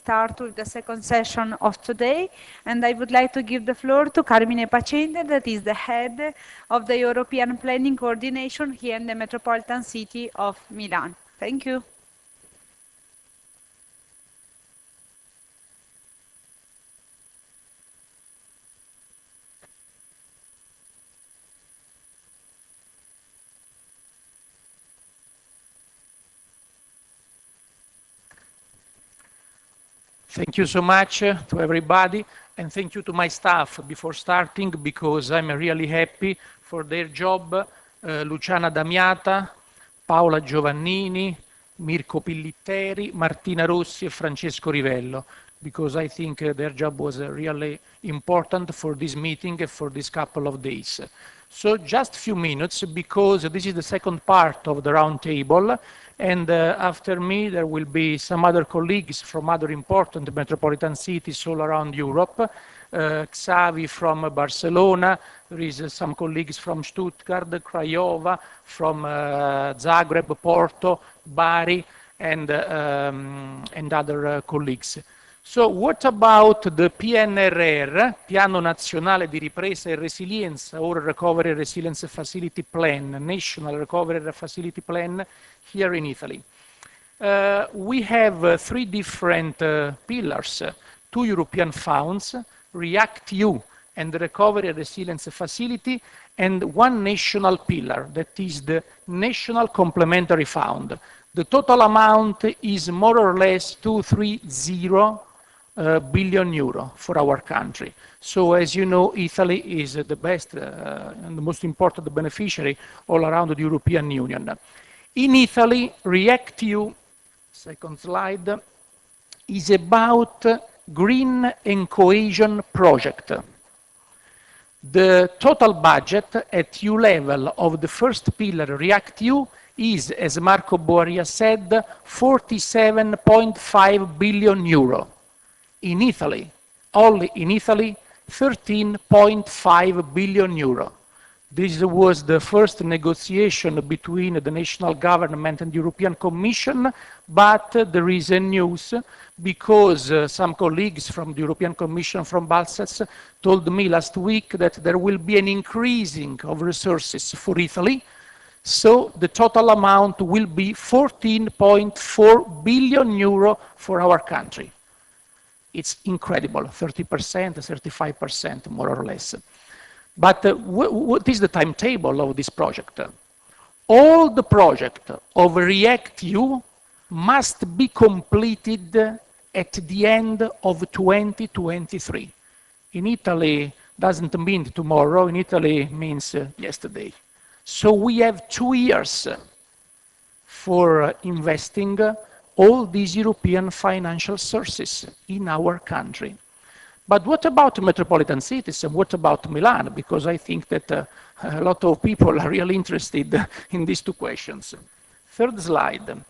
Start with the second session of today, and I would like to give the floor to Carmine Pacende, that is the head of the European Planning Coordination here in the Metropolitan City of Milan. Thank you. Thank you so much to everybody, and thank you to my staff before starting, because I'm really happy for their job. Luciana Damiata, Paola Giovannini, Mirko Pillitteri, Martina Rossi e Francesco Rivello, because I think their job was really important for this meeting and for this couple of days. So just a few minutes, because this is the second part of the round table, and after me there will be some other colleagues from other important metropolitan cities all around Europe. Xavi from Barcelona, there is some colleagues from Stuttgart, Craiova, from Zagreb, Porto, Bari, and other colleagues. So what about the PNRR, Piano Nazionale di Ripresa e Resilienza, or Recovery and Resilience Facility Plan, National Recovery and Facility Plan, here in Italy? We have three different pillars, two European funds, REACT-EU and the Recovery and Resilience Facility, and one national pillar, that is the National Complementary Fund. The total amount is more or less 230 billion euro for our country. So as you know, Italy is the best and the most important beneficiary all around the European Union. In Italy, REACT-EU, second slide, is about green and cohesion project. The total budget at EU level of the first pillar, REACT-EU, is, as Marco Boaria said, 47.5 billion euro. In Italy, only in Italy, 13.5 billion euro. This was the first negotiation between the national government and the European Commission, but there is a news, because some colleagues from the European Commission from Brussels told me last week that there will be an increasing of resources for Italy. So the total amount will be 14.4 billion euro for our country. It's incredible, 30%, 35%, more or less. But what is the timetable of this project? All the project of REACT-EU must be completed at the end of 2023. In Italy, doesn't mean tomorrow, in Italy means yesterday. So we have 2 years for investing all these European financial sources in our country. But what about metropolitan cities, and what about Milan? Because I think that a lot of people are really interested in these two questions. Third slide.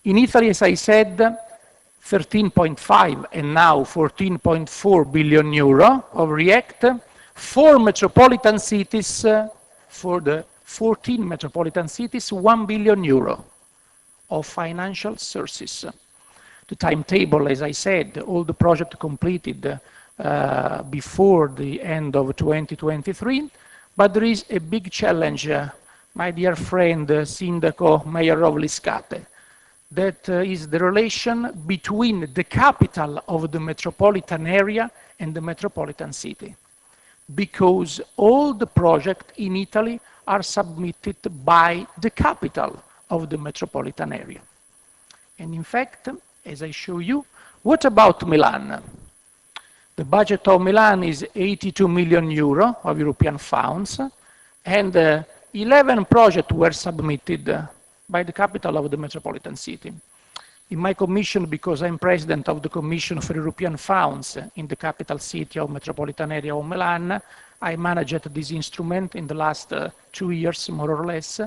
In Italy, as I said, 13.5 and now 14.4 billion euro of REACT. For metropolitan cities, for the 14 metropolitan cities, 1 billion euro of financial sources. The timetable, as I said, all the project completed before the end of 2023, but there is a big challenge, my dear friend, Sindaco Mayor of Liscate, that is the relation between the capital of the metropolitan area and the metropolitan city. Because all the projects in Italy are submitted by the capital of the metropolitan area. And in fact, as I show you, what about Milan? The budget of Milan is 82 million euro of European funds, and 11 projects were submitted by the capital of the metropolitan city. In my commission, because I'm president of the Commission for European Funds in the capital city of metropolitan area of Milan, I managed this instrument in the last 2 years, more or less,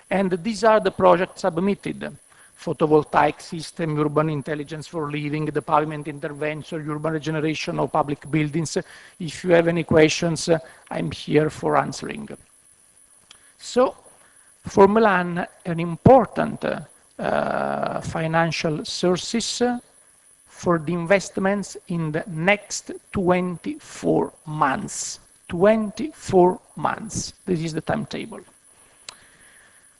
and these are the projects submitted. Photovoltaic system, urban intelligence for living, the pavement intervention, urban regeneration of public buildings. If you have any questions, I'm here for answering. So, for Milan, an important financial sources for the investments in the next 24 months. 24 months. This is the timetable.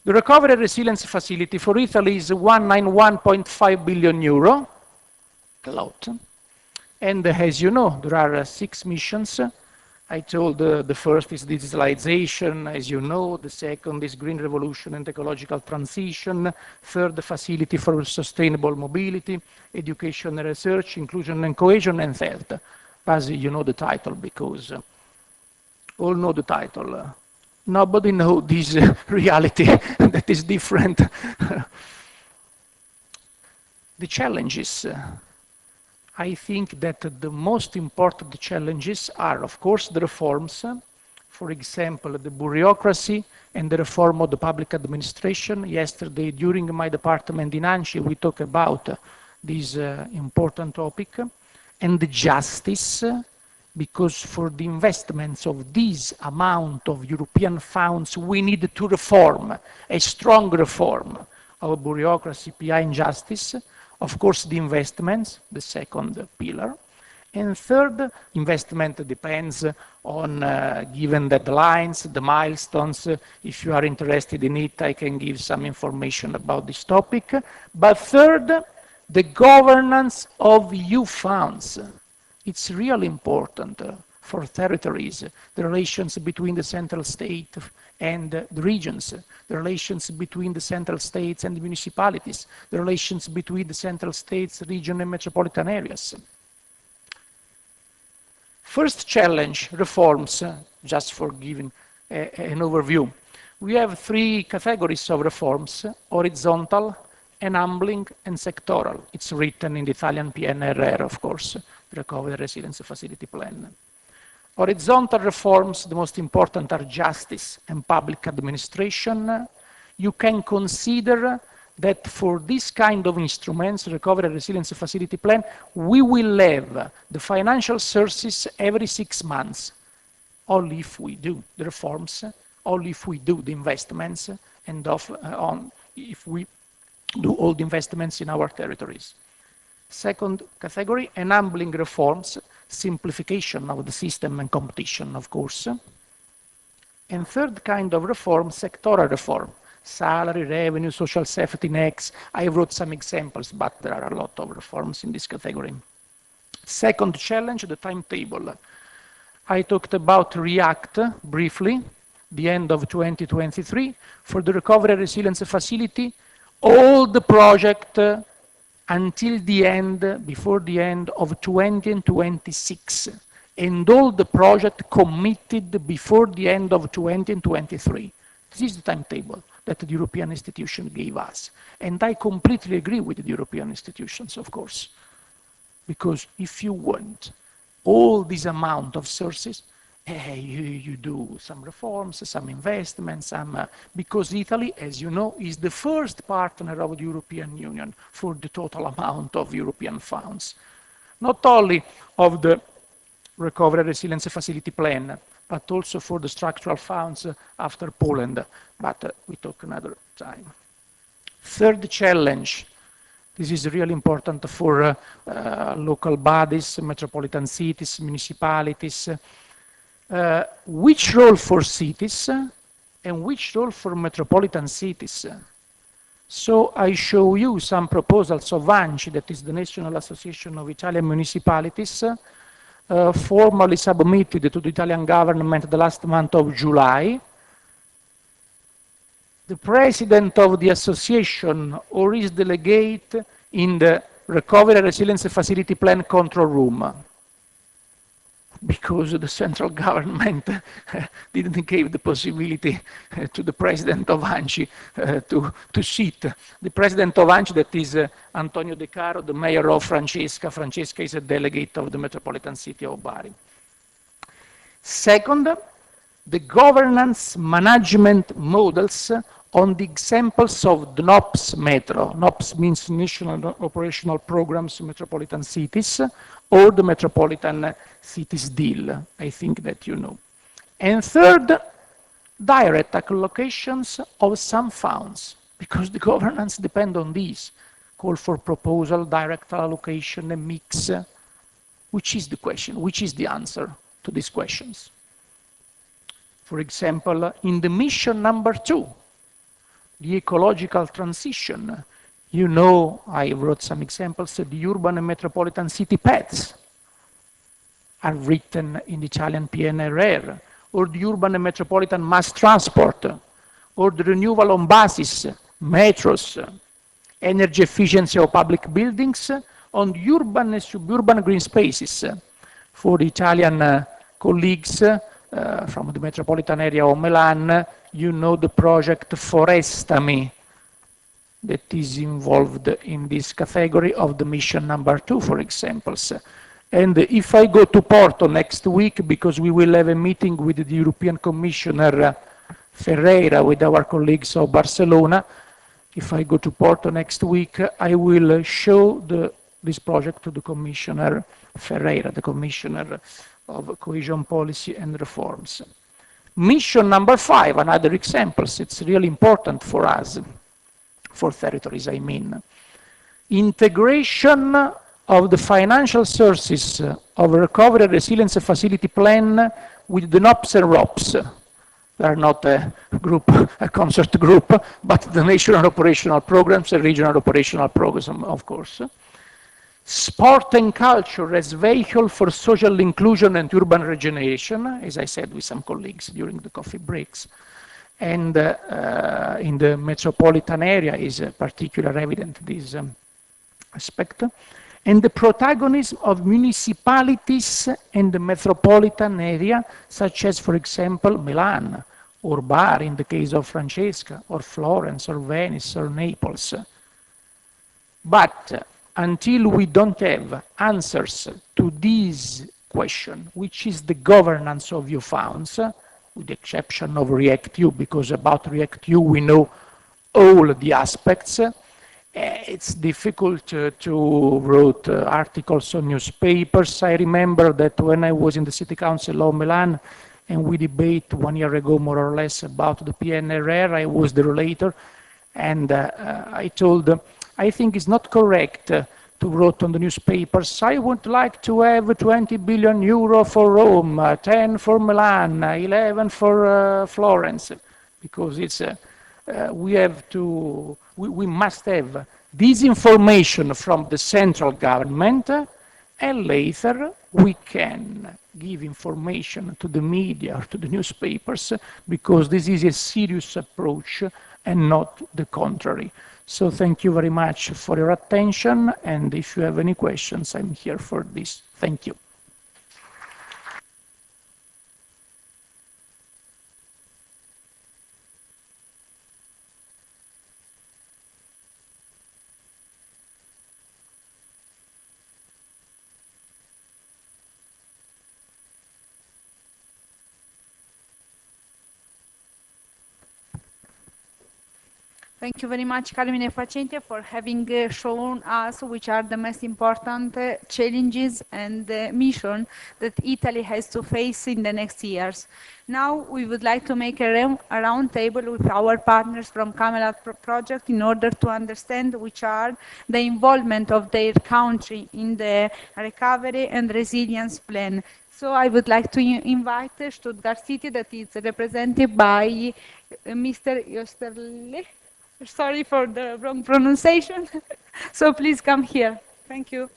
The Recovery and Resilience Facility for Italy is 191.5 billion euro, a lot. And as you know, there are 6 missions. I told the first is digitalization, as you know. The second is green revolution and ecological transition. Third, the facility for sustainable mobility, education and research, inclusion and cohesion, and health. As you know the title, because all know the title. Nobody knows this reality that is different. The challenges. I think that the most important challenges are, of course, the reforms. For example, the bureaucracy and the reform of the public administration. Yesterday, during my department in Anci, we talked about this important topic. And the justice, because for the investments of this amount of European funds, we need to reform, a strong reform of bureaucracy, PI, and justice. Of course, the investments, the second pillar. And third, investment depends on given deadlines, the milestones. If you are interested in it, I can give some information about this topic. But third, the governance of EU funds. It's really important for territories, the relations between the central state and the regions, the relations between the central states and the municipalities, the relations between the central states, region, and metropolitan areas. First challenge, reforms, just for giving an overview. We have 3 categories of reforms: horizontal, enabling, and sectoral. It's written in the Italian PNRR, of course, the Recovery and Resilience Facility Plan. Horizontal reforms, the most important are justice and public administration. You can consider that for this kind of instruments, Recovery and Resilience Facility Plan, we will have the financial sources every 6 months, only if we do the reforms, only if we do the investments, and if we do all the investments in our territories. Second category, enabling reforms, simplification of the system and competition, of course. And third kind of reform, sectoral reform, salary, revenue, social safety nets. I wrote some examples, but there are a lot of reforms in this category. Second challenge, the timetable. I talked about REACT briefly, the end of 2023. For the Recovery and Resilience Facility, all the project until the end, before the end of 2026, and all the project committed before the end of 2023. This is the timetable that the European institution gave us. And I completely agree with the European institutions, of course, because if you want all this amount of sources, you do some reforms, some investments, because Italy, as you know, is the first partner of the European Union for the total amount of European funds. Not only of the Recovery and Resilience Facility Plan, but also for the structural funds after Poland, but we talk another time. Third challenge, this is really important for local bodies, metropolitan cities, municipalities. Which role for cities and which role for metropolitan cities? So I show you some proposals of ANCI, that is the National Association of Italian Municipalities, formally submitted to the Italian government the last month of July. The president of the association or his delegate in the Recovery and Resilience Facility Plan control room, because the central government didn't give the possibility to the president of ANCI to sit. The president of ANCI, that is Antonio De Caro, the mayor of Francesca. Francesca is a delegate of the metropolitan city of Bari. Second, the governance management models on the examples of the NOPS Metro. NOPS means National Operational Programs, Metropolitan Cities, or the Metropolitan Cities Deal. I think that you know. And third, direct allocations of some funds, because the governance depends on these. call for proposal, direct allocation, a mix. Which is the question? Which is the answer to these questions? For example, in the mission number 2, the ecological transition, you know, I wrote some examples, the urban and metropolitan city paths are written in the Italian PNRR, or the urban and metropolitan mass transport, or the renewal on buses, metros, energy efficiency of public buildings, on the urban and suburban green spaces. For the Italian colleagues from the metropolitan area of Milan, you know the project Forestami that is involved in this category of the mission number 2, for example. And if I go to Porto next week, because we will have a meeting with the European Commissioner Ferreira, with our colleagues of Barcelona, if I go to Porto next week, I will show this project to the Commissioner Ferreira, the Commissioner of Cohesion Policy and Reforms. Mission number 5, another example, it's really important for us, for territories, I mean. Integration of the financial sources of a recovery and resilience facility plan with the NOPS and ROPS. They are not a group, a concert group, but the national operational programs and regional operational programs, of course. Sport and culture as vehicle for social inclusion and urban regeneration, as I said with some colleagues during the coffee breaks. And in the metropolitan area is particularly evident this aspect. And the protagonism of municipalities in the metropolitan area, such as, for example, Milan, or Bari in the case of Francesca, or Florence, or Venice, or Naples. But until we don't have answers to this question, which is the governance of EU funds, with the exception of REACT-EU, because about REACT-EU we know all the aspects, it's difficult to write articles on newspapers. I remember that when I was in the City Council of Milan and we debate 1 year ago more or less about the PNRR, I was the relator, and I told, I think it's not correct to write on the newspapers, I would like to have 20 billion euro for Rome, 10 for Milan, 11 for Florence, because it's we must have this information from the central government, and later we can give information to the media, to the newspapers, because this is a serious approach and not the contrary. So thank you very much for your attention, and if you have any questions, I'm here for this. Thank you. Thank you very much, Carmine Facente, for having shown us which are the most important challenges and mission that Italy has to face in the next years. Now we would like to make a round table with our partners from Camelot project in order to understand which are the involvement of their country in the recovery and resilience plan. So I would like to invite Stuttgart City, that is represented by Mr. Osterle. Sorry for the wrong pronunciation. So please come here. Thank you.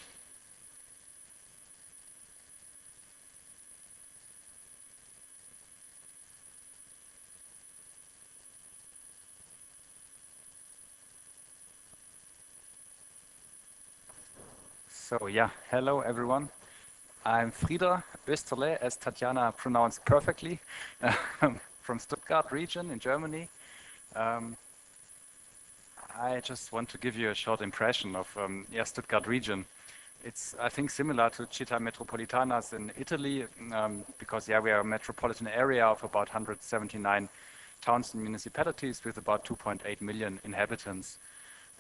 So yeah, hello everyone. I'm Frieder Österle, as Tatjana pronounced perfectly, from Stuttgart region in Germany. I just want to give you a short impression of Stuttgart region. It's, I think, similar to Città Metropolitanas in Italy, because we are a metropolitan area of about 179 towns and municipalities with about 2.8 million inhabitants.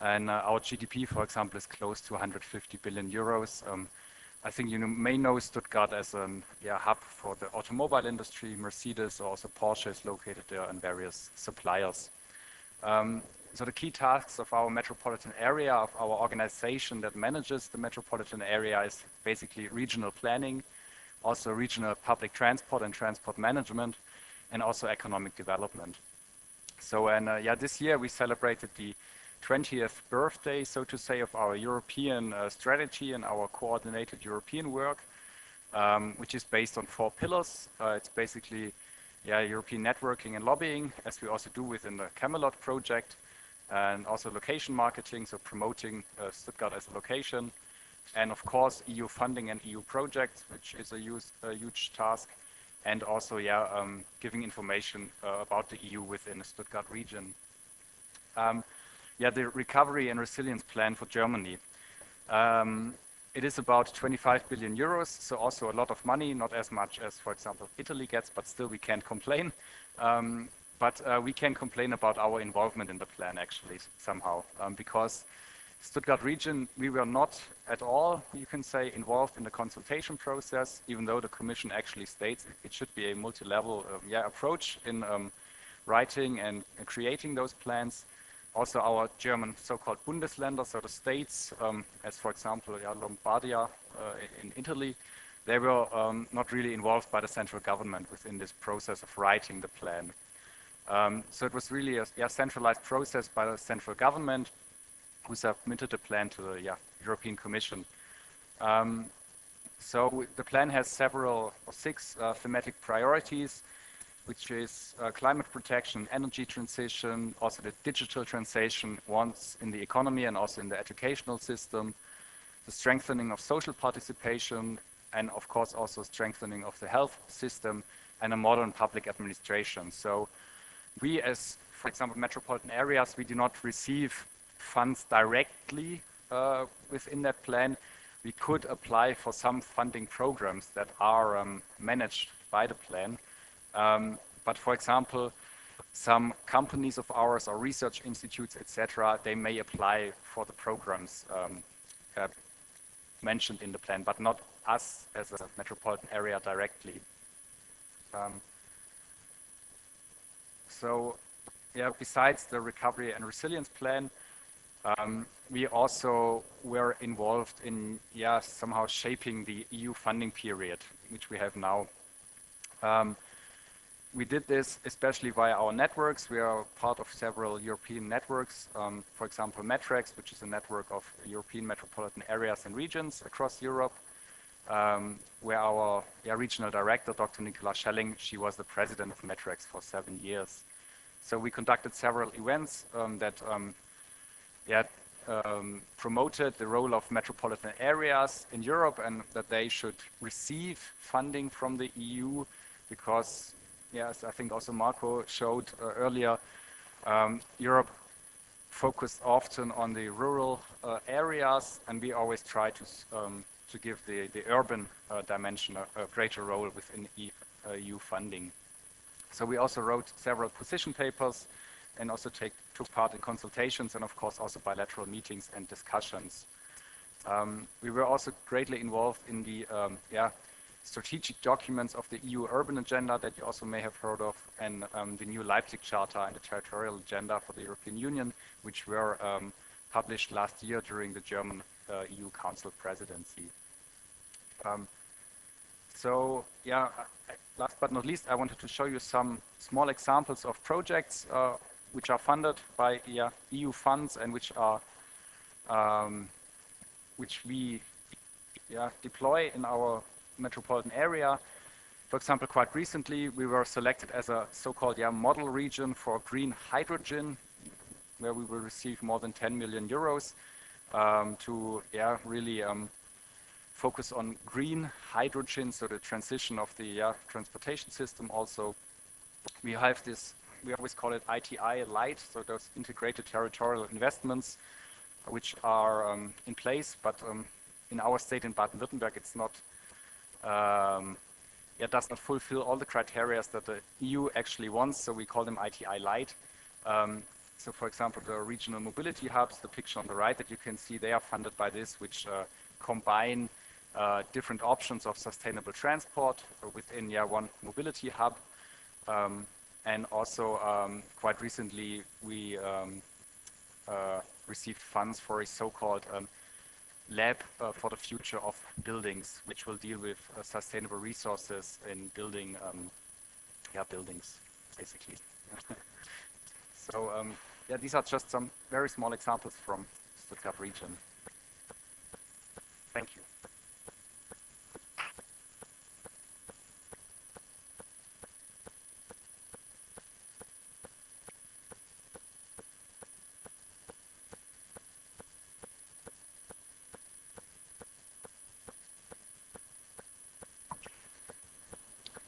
And our GDP, for example, is close to 150 billion euros. I think you may know Stuttgart as a hub for the automobile industry. Mercedes or also Porsche is located there, and various suppliers. So the key tasks of our metropolitan area, of our organization that manages the metropolitan area, is basically regional planning, also regional public transport and transport management, and also economic development. So, and this year we celebrated the 20th birthday, so to say, of our European strategy and our coordinated European work, which is based on 4 pillars. It's basically European networking and lobbying, as we also do within the Camelot project, and also location marketing, so promoting Stuttgart as a location, and of course EU funding and EU projects, which is a huge task, and also giving information about the EU within the Stuttgart region. The recovery and resilience plan for Germany. It is about 25 billion euros, so also a lot of money, not as much as, for example, Italy gets, but still we can't complain. But we can complain about our involvement in the plan, actually, somehow, because Stuttgart region, we were not at all, you can say, involved in the consultation process, even though the Commission actually states it should be a multi-level approach in writing and creating those plans. Also our German so-called Bundesländer, so the states, as for example Lombardia in Italy, they were not really involved by the central government within this process of writing the plan. So it was really a centralized process by the central government, who submitted the plan to the European Commission. So the plan has 6 thematic priorities, which is climate protection, energy transition, also the digital transition once in the economy and also in the educational system, the strengthening of social participation, and of course also strengthening of the health system and a modern public administration. So we, as for example metropolitan areas, we do not receive funds directly within that plan. We could apply for some funding programs that are managed by the plan. But for example, some companies of ours or research institutes, etc., they may apply for the programs mentioned in the plan, but not us as a metropolitan area directly. So, besides the recovery and resilience plan, we also were involved in somehow shaping the EU funding period, which we have now. We did this especially via our networks. We are part of several European networks, for example METREX, which is a network of European metropolitan areas and regions across Europe, where our regional director, Dr. Nicola Schelling, she was the president of METREX for 7 years. So we conducted several events that promoted the role of metropolitan areas in Europe and that they should receive funding from the EU because, as I think also Marco showed earlier, Europe focused often on the rural areas, and we always try to give the urban dimension a greater role within EU funding. So we also wrote several position papers and also took part in consultations and of course also bilateral meetings and discussions. We were also greatly involved in the strategic documents of the EU urban agenda that you also may have heard of, and the new Leipzig Charter and the territorial agenda for the European Union, which were published last year during the German EU Council presidency. Last but not least, I wanted to show you some small examples of projects which are funded by EU funds and which are which we deploy in our metropolitan area. For example, quite recently we were selected as a so-called model region for green hydrogen, where we will receive more than 10 million euros to really focus on green hydrogen, so the transition of the transportation system. Also, we have this, we always call it ITI Light, so those integrated territorial investments which are in place, but in our state in Baden-Württemberg it's not does not fulfill all the criteria that the EU actually wants, so we call them ITI Light. So for example, the regional mobility hubs, the picture on the right that you can see, they are funded by this, which combine different options of sustainable transport within one mobility hub. And also quite recently we received funds for a so-called lab for the future of buildings, which will deal with sustainable resources in building, buildings, basically. So, yeah, these are just some very small examples from Stuttgart region. Thank you.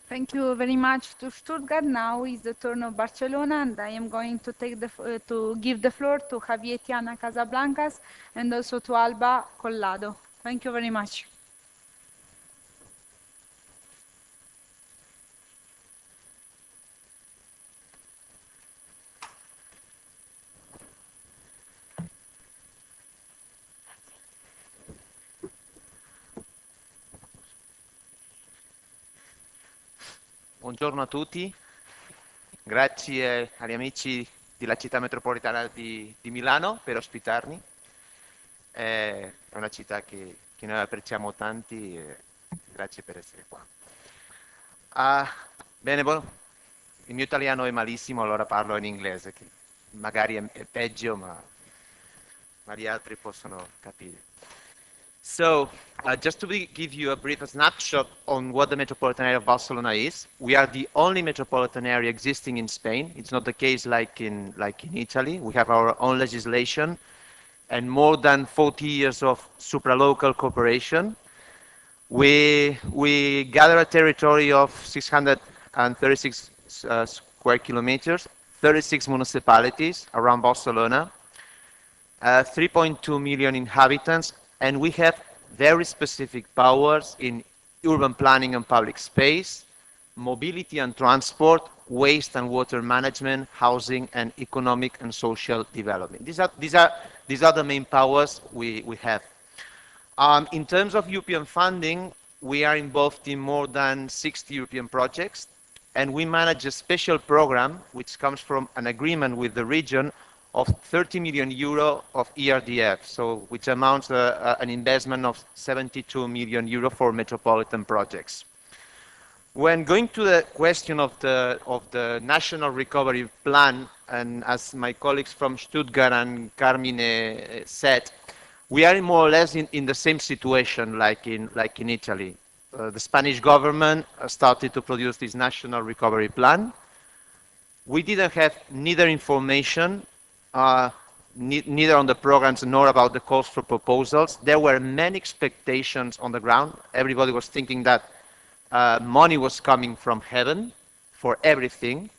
Thank you very much to Stuttgart. Now is the turn of Barcelona, and I am going to to give the floor to Javier Tiana Casablancas and also to Alba Collado. Thank you very much. Buongiorno a tutti, grazie agli amici della città metropolitana di Milano per ospitarmi. È una città che noi apprezziamo tanti e grazie per essere qua. Bene, il mio italiano è malissimo, allora parlo in inglese, che magari è peggio, ma gli altri possono capire. So, just to give you a brief snapshot on what the metropolitan area of Barcelona is, we are the only metropolitan area existing in Spain. It's not the case like in Italy. We have our own legislation and more than 40 years of supralocal cooperation. We gather a territory of 636 square kilometers, 36 municipalities around Barcelona, 3.2 million inhabitants, and we have very specific powers in urban planning and public space, mobility and transport, waste and water management, housing, and economic and social development. These are the main powers we have. In terms of European funding, we are involved in more than 60 European projects, and we manage a special program which comes from an agreement with the region of 30 million euro of ERDF, so which amounts to an investment of 72 million euro for metropolitan projects. When going to the question of the National Recovery Plan, and as my colleagues from Stuttgart and Carmine said, we are more or less in the same situation like in Italy. The Spanish government started to produce this National Recovery Plan. We didn't have neither information neither on the programs nor about the calls for proposals. There were many expectations on the ground. Everybody was thinking that money was coming from heaven for everything.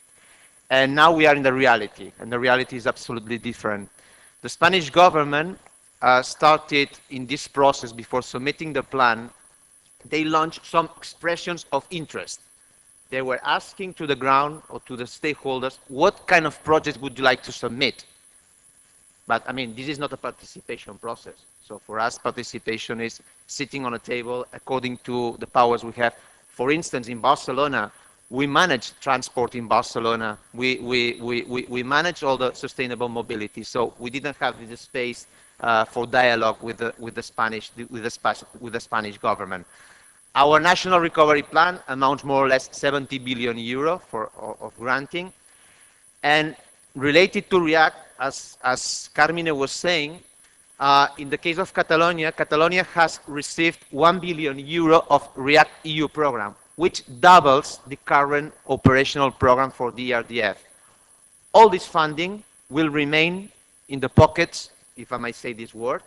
And now we are in the reality, and the reality is absolutely different. The Spanish government started in this process before submitting the plan. They launched some expressions of interest. They were asking to the ground or to the stakeholders, what kind of projects would you like to submit? But I mean, this is not a participation process. So for us, participation is sitting on a table according to the powers we have. For instance, in Barcelona, we manage transport in Barcelona. We manage all the sustainable mobility. So we didn't have the space for dialogue with the Spanish government. Our national recovery plan amounts more or less 70 billion euro of granting. And related to REACT, as Carmine was saying, in the case of Catalonia, Catalonia has received 1 billion euro of REACT EU program, which doubles the current operational program for the ERDF. All this funding will remain in the pockets, if I may say this word,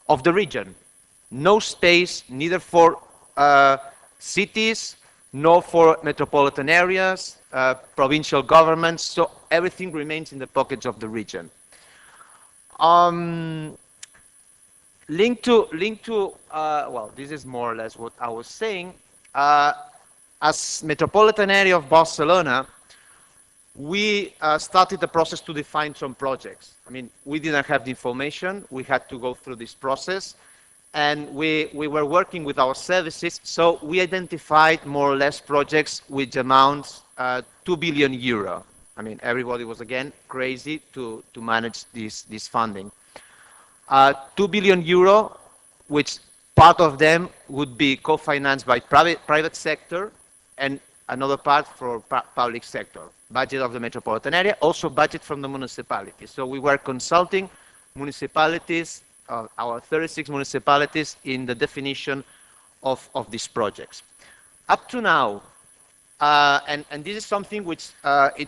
of the region. No space, neither for cities, nor for metropolitan areas, provincial governments, so everything remains in the pockets of the region. Linked to well, this is more or less what I was saying. As metropolitan area of Barcelona, we started the process to define some projects. I mean, we didn't have the information. We had to go through this process. And we were working with our services, so we identified more or less projects which amounts 2 billion euro. I mean, everybody was again crazy to manage this funding. 2 billion euro, which part of them would be co-financed by private sector and another part for public sector. Budget of the metropolitan area, also budget from the municipality. So we were consulting municipalities, our 36 municipalities in the definition of these projects. Up to now, and this is something which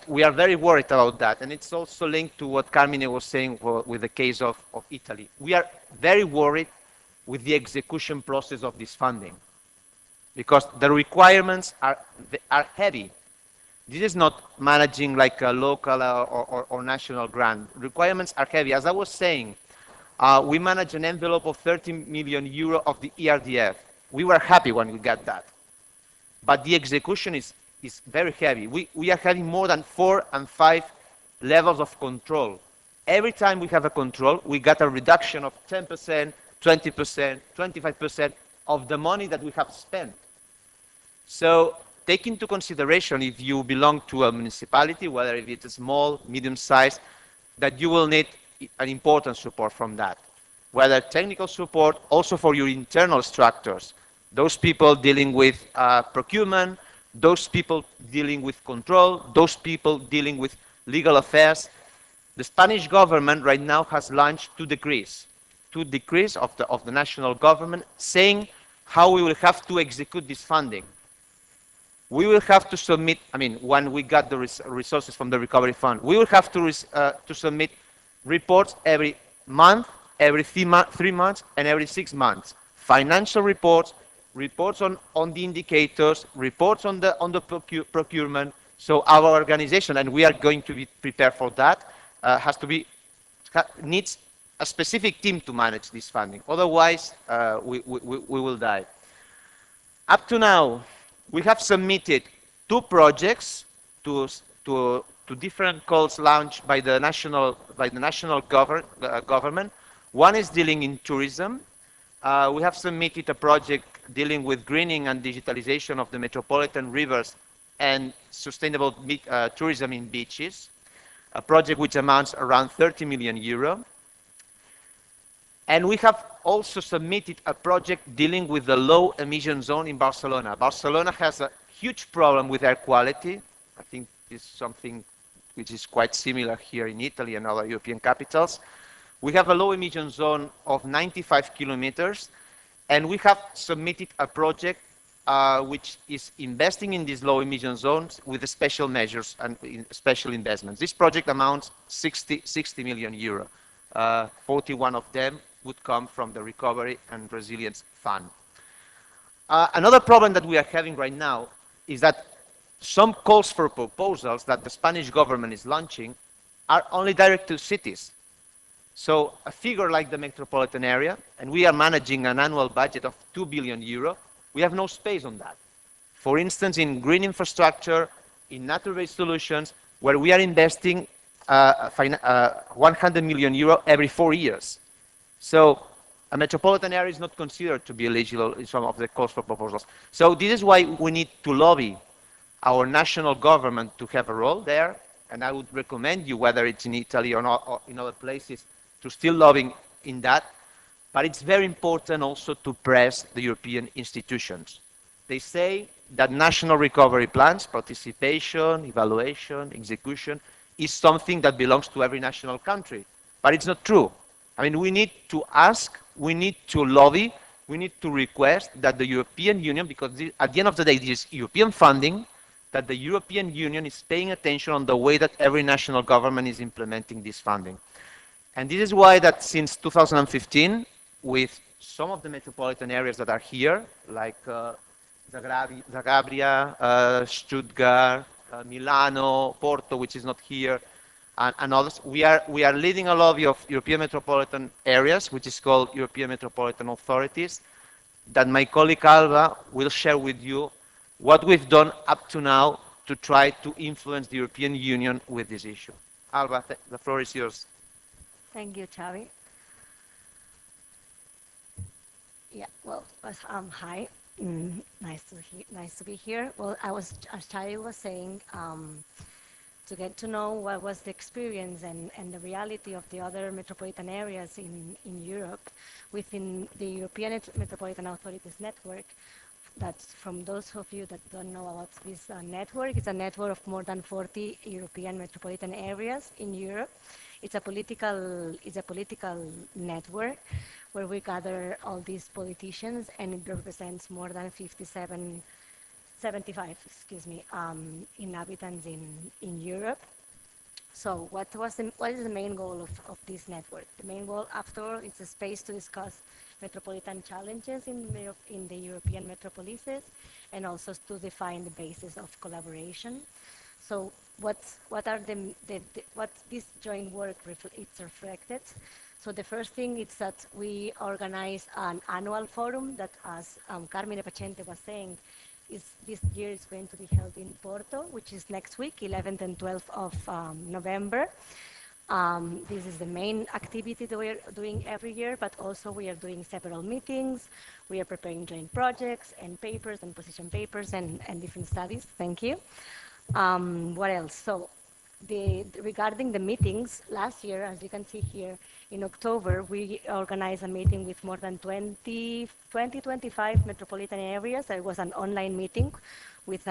we are very worried about that, and it's also linked to what Carmine was saying with the case of Italy. We are very worried with the execution process of this funding because the requirements are heavy. This is not managing like a local or national grant. Requirements are heavy. As I was saying, we manage an envelope of 30 million euro of the ERDF. We were happy when we got that. But the execution is very heavy. We are having more than 4 and 5 levels of control. Every time we have a control, we got a reduction of 10%, 20%, 25% of the money that we have spent. So take into consideration if you belong to a municipality, whether if it's small, medium size, that you will need an important support from that. Whether technical support, also for your internal structures, those people dealing with procurement, those people dealing with control, those people dealing with legal affairs. The Spanish government right now has launched 2 decrees of the national government saying how we will have to execute this funding. We will have to submit, I mean, when we got the resources from the recovery fund, we will have to submit reports every month, every 3 months, and every 6 months. Financial reports, reports on the indicators, reports on the procurement. So our organization, and we are going to be prepared for that, needs a specific team to manage this funding. Otherwise, we will die. Up to now, we have submitted 2 projects to different calls launched by the national government. One is dealing in tourism. We have submitted a project dealing with greening and digitalization of the metropolitan rivers and sustainable tourism in beaches, a project which amounts around 30 million euro. And we have also submitted a project dealing with the low emission zone in Barcelona. Barcelona has a huge problem with air quality. I think it's something which is quite similar here in Italy and other European capitals. We have a low emission zone of 95 kilometers, and we have submitted a project which is investing in these low emission zones with special measures and special investments. This project amounts 60 million euro. 41 of them would come from the Recovery and Resilience Fund. Another problem that we are having right now is that some calls for proposals that the Spanish government is launching are only direct to cities. So a figure like the metropolitan area, and we are managing an annual budget of 2 billion euro, we have no space on that. For instance, in green infrastructure, in nature-based solutions, where we are investing 100 million euro every 4 years. So a metropolitan area is not considered to be eligible in some of the calls for proposals. So this is why we need to lobby our national government to have a role there, and I would recommend you, whether it's in Italy or not, or in other places, to still lobbying in that. But it's very important also to press the European institutions. They say that national recovery plans, participation, evaluation, execution, is something that belongs to every national country. But it's not true. I mean, we need to ask, we need to lobby, we need to request that the European Union, because at the end of the day, this is European funding, that the European Union is paying attention on the way that every national government is implementing this funding. And this is why that since 2015, with some of the metropolitan areas that are here, like Zagabria, Stuttgart, Milano, Porto, which is not here, and others, we are leading a lobby of European metropolitan areas, which is called European Metropolitan Authorities, that my colleague Alba will share with you what we've done up to now to try to influence the European Union with this issue. Alba, the floor is yours. Thank you, Xavi. Yeah, well, hi. Nice to be here. Well, as Xavi was saying, to get to know what was the experience and the reality of the other metropolitan areas in Europe within the European Metropolitan Authorities Network. That's from those of you that don't know about this network. It's a network of more than 40 European metropolitan areas in Europe. It's a political network where we gather all these politicians, and it represents more than 75, excuse me, inhabitants in Europe. So what is the main goal of this network? The main goal, after all, is a space to discuss metropolitan challenges in the European metropolises, and also to define the basis of collaboration. So what this joint work it's reflected? So the first thing is that we organize an annual forum that, as Carmine Pacente was saying, this year is going to be held in Porto, which is next week, 11th and 12th of November. This is the main activity that we are doing every year, but also we are doing several meetings. We are preparing joint projects and papers and position papers and different studies. Thank you. What else? So regarding the meetings, last year, as you can see here, in October, we organized a meeting with more than 25 metropolitan areas. It was an online meeting with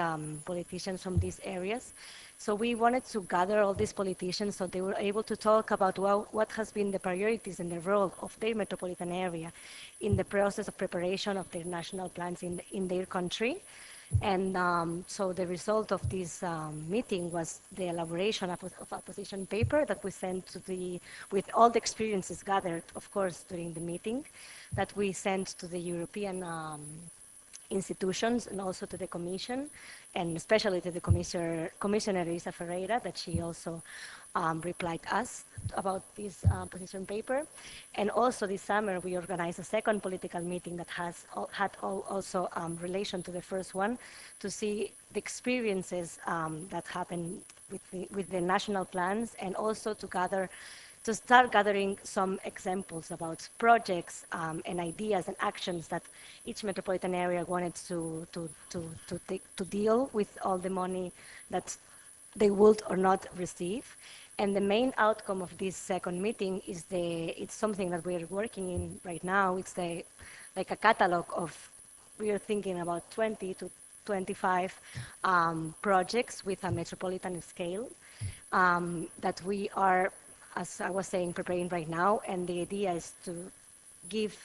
politicians from these areas. So we wanted to gather all these politicians so they were able to talk about what has been the priorities and the role of their metropolitan area in the process of preparation of their national plans in their country. And so the result of this meeting was the elaboration of a position paper that we sent with all the experiences gathered, of course, during the meeting, that we sent to the European institutions and also to the Commission, and especially to the Commissioner Elisa Ferreira, that she also replied us about this position paper. And also this summer we organized a second political meeting that had also relation to the first one, to see the experiences that happened with the national plans, and also to start gathering some examples about projects and ideas and actions that each metropolitan area wanted to deal with all the money that they would or not receive. And the main outcome of this second meeting is it's something that we're working in right now. It's like a catalog of, we are thinking about 20 to 25 projects with a metropolitan scale that we are, as I was saying, preparing right now. And the idea is to give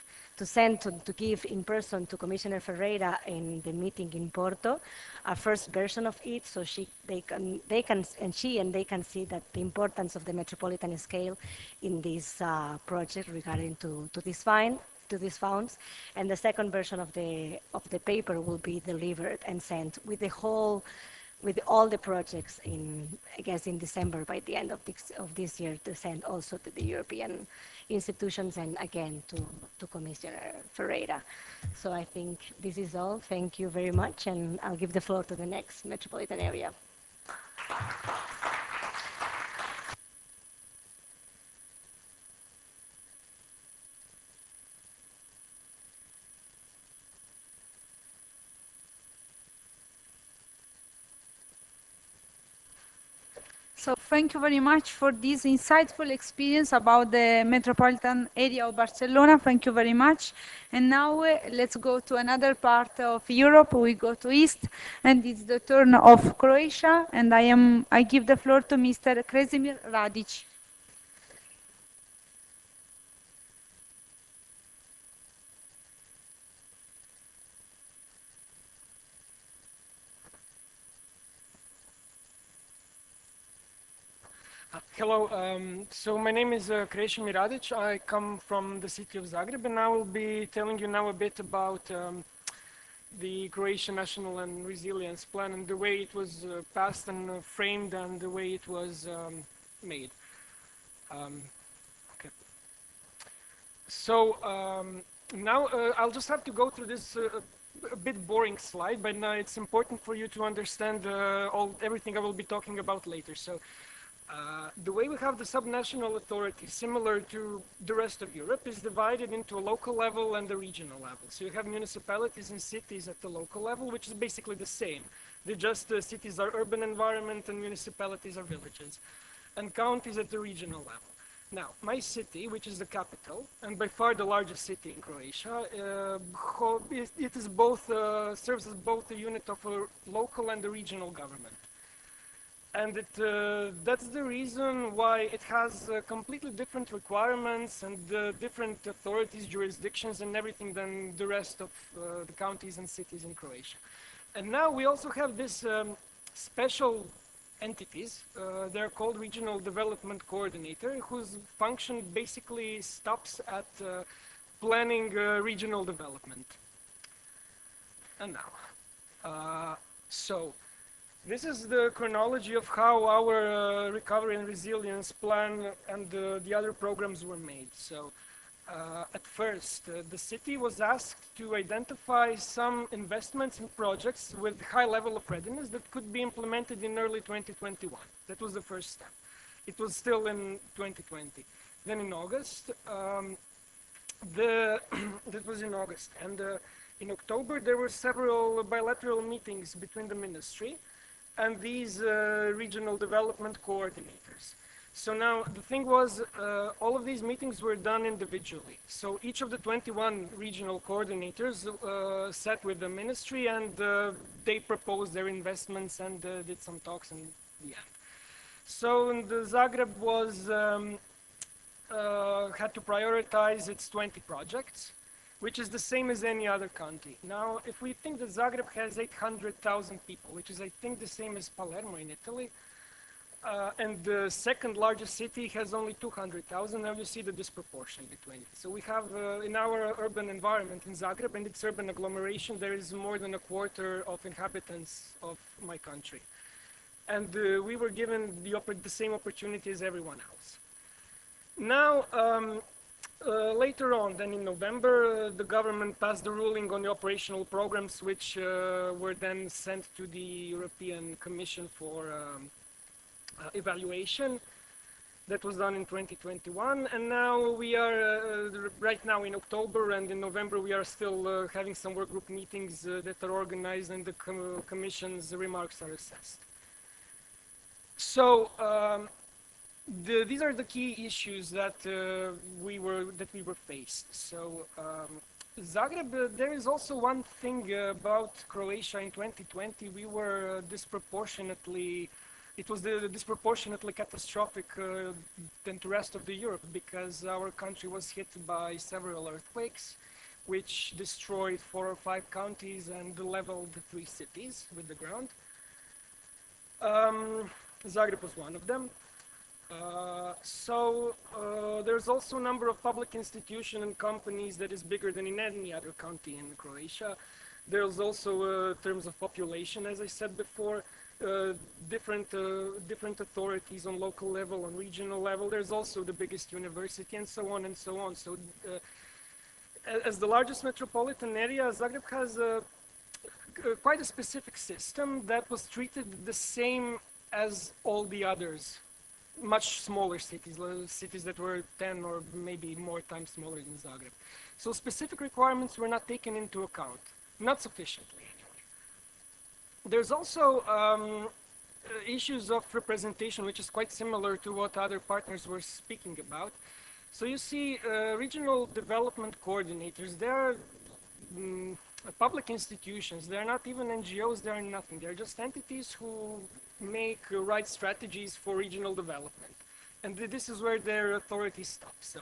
in person to Commissioner Ferreira in the meeting in Porto a first version of it, so they can see that the importance of the metropolitan scale in this project regarding to these funds. And the second version of the paper will be delivered and sent with all the projects I guess in December, by the end of this year, to send also to the European institutions and again to Commissioner Ferreira. So I think this is all. Thank you very much, and I'll give the floor to the next metropolitan area. So thank you very much for this insightful experience about the metropolitan area of Barcelona. Thank you very much. And now let's go to another part of Europe. We go to East, and it's the turn of Croatia. And I give the floor to Mr. Kresimir Radic. Hello, so my name is Krešimir Radic. I come from the city of Zagreb, and I will be telling you now a bit about the Croatian National and Resilience Plan and the way it was passed and framed and the way it was made. Okay. So now I'll just have to go through this a bit boring slide, but it's important for you to understand everything I will be talking about later. So The way we have the subnational authority, similar to the rest of Europe, is divided into a local level and the regional level. So you have municipalities and cities at the local level, which is basically the same. They just, cities are urban environment and municipalities are villages, and counties at the regional level. Now, my city, which is the capital, and by far the largest city in Croatia, it is both, serves as both a unit of a local and a regional government. And that's the reason why it has completely different requirements and different authorities, jurisdictions, and everything than the rest of the counties and cities in Croatia. And now we also have this special entities. They're called Regional Development Coordinator, whose function basically stops at planning regional development. And now, so this is the chronology of how our recovery and resilience plan and the other programs were made. So at first, the city was asked to identify some investments and projects with high level of readiness that could be implemented in early 2021. That was the first step. It was still in 2020. Then in August, that was in August. And in October, there were several bilateral meetings between the ministry and these regional development coordinators. So now the thing was, all of these meetings were done individually. So each of the 21 regional coordinators sat with the ministry and they proposed their investments and did some talks in the end. So the Zagreb was, had to prioritize its 20 projects, which is the same as any other county. Now, if we think that Zagreb has 800,000 people, which is, I think, the same as Palermo in Italy, and the second largest city has only 200,000, now you see the disproportion between it. So we have, in our urban environment in Zagreb and its urban agglomeration, there is more than a quarter of inhabitants of my country. And we were given the same opportunity as everyone else. Now, later on, then in November, the government passed the ruling on the operational programs, which were then sent to the European Commission for evaluation. That was done in 2021, and now we are, right now in October and in November, we are still having some work group meetings that are organized and the Commission's remarks are assessed. So, these are the key issues that we were faced. So Zagreb, there is also one thing about Croatia in 2020. We were disproportionately, it was disproportionately catastrophic than the rest of the Europe, because our country was hit by several earthquakes, which destroyed 4 or 5 counties and leveled 3 cities with the ground. Zagreb was one of them. There's also a number of public institutions and companies that is bigger than in any other county in Croatia. There's also terms of population, as I said before, different authorities on local level, on regional level. There's also the biggest university, and so on and so on. So as the largest metropolitan area, Zagreb has quite a specific system that was treated the same as all the others. Much smaller cities, cities that were 10 or maybe more times smaller than Zagreb. So specific requirements were not taken into account, not sufficiently anyway. There's also issues of representation, which is quite similar to what other partners were speaking about. So you see regional development coordinators, they're public institutions, they're not even NGOs, they're nothing. They're just entities who make right strategies for regional development. And this is where their authority stops. So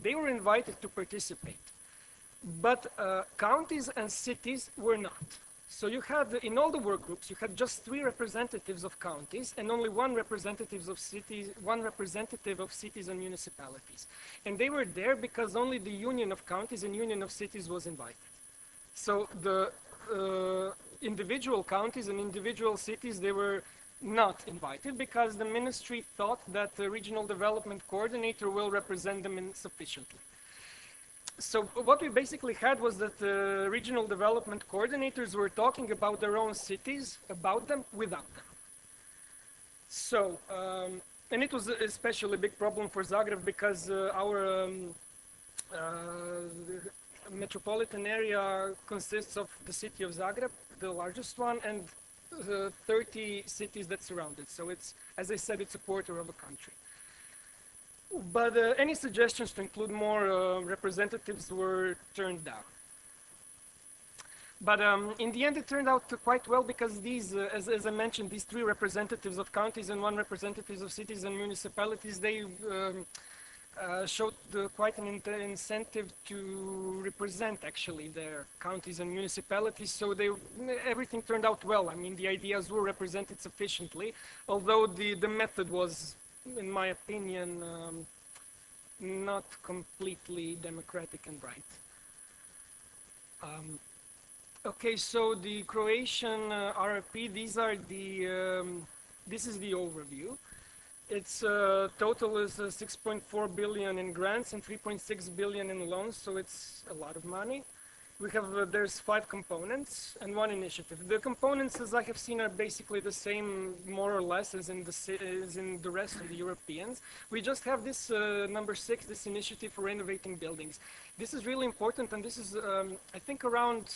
they were invited to participate. But counties and cities were not. So you had, in all the work groups, you had just 3 representatives of counties and only 1 representative of cities, and municipalities. And they were there because only the Union of Counties and Union of Cities was invited. So the individual counties and individual cities, they were not invited because the ministry thought that the regional development coordinator will represent them sufficiently. So what we basically had was that the regional development coordinators were talking about their own cities, about them, without them. So and it was especially a big problem for Zagreb because our metropolitan area consists of the city of Zagreb, the largest one, and 30 cities that surround it. So it's, as I said, it's a quarter of a country. But any suggestions to include more representatives were turned down. But in the end, it turned out quite well because these, as I mentioned, these 3 representatives of counties and 1 representative of cities and municipalities, they showed quite an incentive to represent actually their counties and municipalities. So everything turned out well. I mean, the ideas were represented sufficiently, although the method was, in my opinion, not completely democratic and right. Okay, so the Croatian RRP, this is the overview. Its total is 6.4 billion in grants and 3.6 billion in loans, so it's a lot of money. We have, there's 5 components and 1 initiative. The components, as I have seen, are basically the same, more or less, as in the rest of the Europeans. We just have this number 6, this initiative for renovating buildings. This is really important, and this is, I think, around,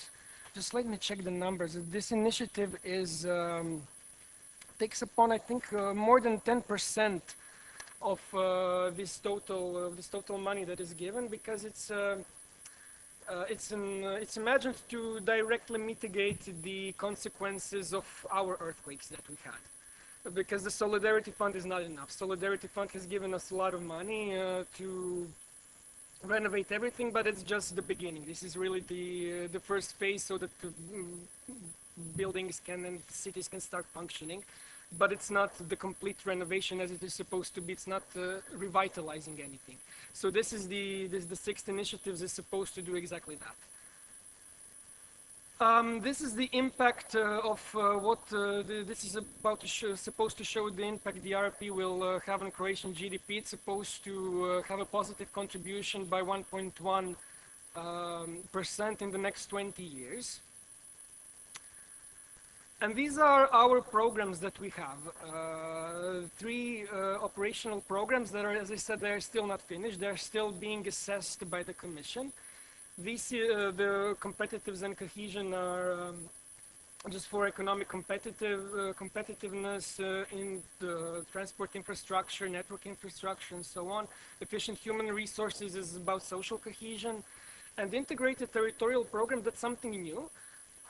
just let me check the numbers. This initiative is, takes upon, I think, more than 10% of this total money that is given, because it's imagined to directly mitigate the consequences of our earthquakes that we had. Because the Solidarity Fund is not enough. Solidarity Fund has given us a lot of money to renovate everything, but it's just the beginning. This is really the first phase so that the buildings and cities can start functioning. But it's not the complete renovation as it is supposed to be. It's not revitalizing anything. So this is the 6th initiative is supposed to do exactly that. This is the impact of this is about to supposed to show the impact the RRP will have on Croatian GDP. It's supposed to have a positive contribution by 1.1% in the next 20 years. And these are our programs that we have. 3 operational programs that are, as I said, they're still not finished. They're still being assessed by the Commission. These, the competitiveness and cohesion are just for economic competitiveness in the transport infrastructure, network infrastructure, and so on. Efficient human resources is about social cohesion. And the integrated territorial program, that's something new.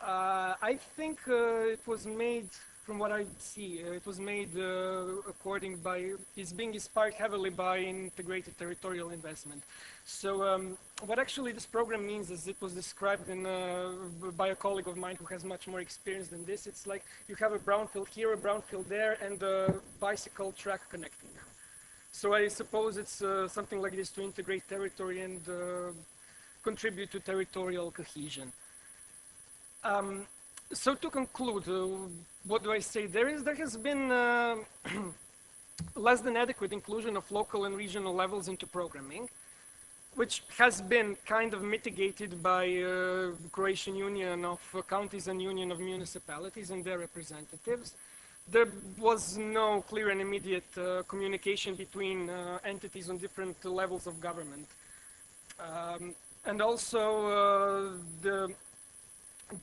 I think it was made, from what I see, it was made it's being inspired heavily by integrated territorial investment. So what actually this program means is it was described by a colleague of mine who has much more experience than this. It's like you have a brownfield here, a brownfield there, and a bicycle track connecting them. So I suppose it's something like this to integrate territory and contribute to territorial cohesion. So to conclude, what do I say? There has been less than adequate inclusion of local and regional levels into programming, which has been kind of mitigated by Croatian Union of Counties and Union of Municipalities and their representatives. There was no clear and immediate communication between entities on different levels of government. And also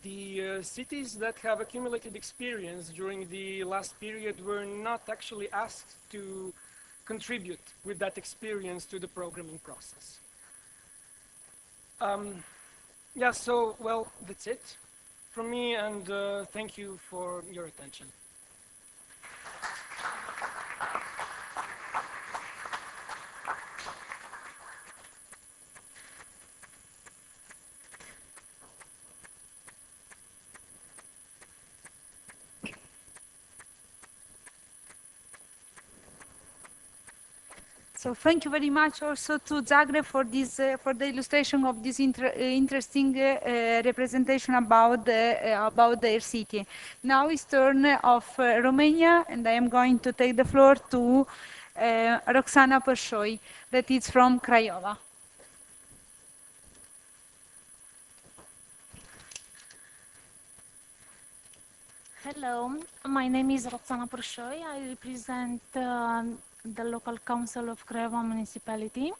the cities that have accumulated experience during the last period were not actually asked to contribute with that experience to the programming process. Yeah, so, well, that's it from me, and thank you for your attention. So thank you very much also to Zagreb for this for the illustration of this interesting representation about their city. Now it's turn of Romania, and I am going to take the floor to Roxana Părșoi, that is from Craiova. Hello, my name is Roxana Părșoi. I represent the local council of Crevan Municipality.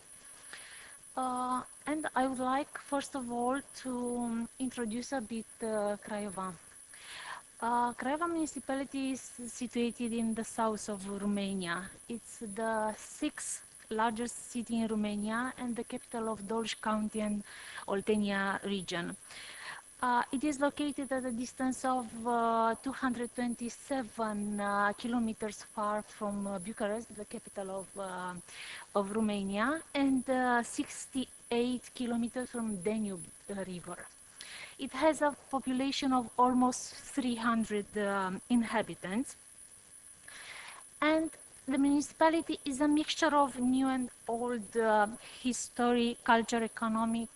And I would like, first of all, to introduce a bit Craiova. Craiova municipality is situated in the south of Romania. It's the sixth largest city in Romania and the capital of Dolj County and Oltenia region. It is located at a distance of 227 kilometers far from Bucharest, the capital of Romania, and 68 kilometers from Danube River. It has a population of almost 300 inhabitants, and the municipality is a mixture of new and old history, culture, economic,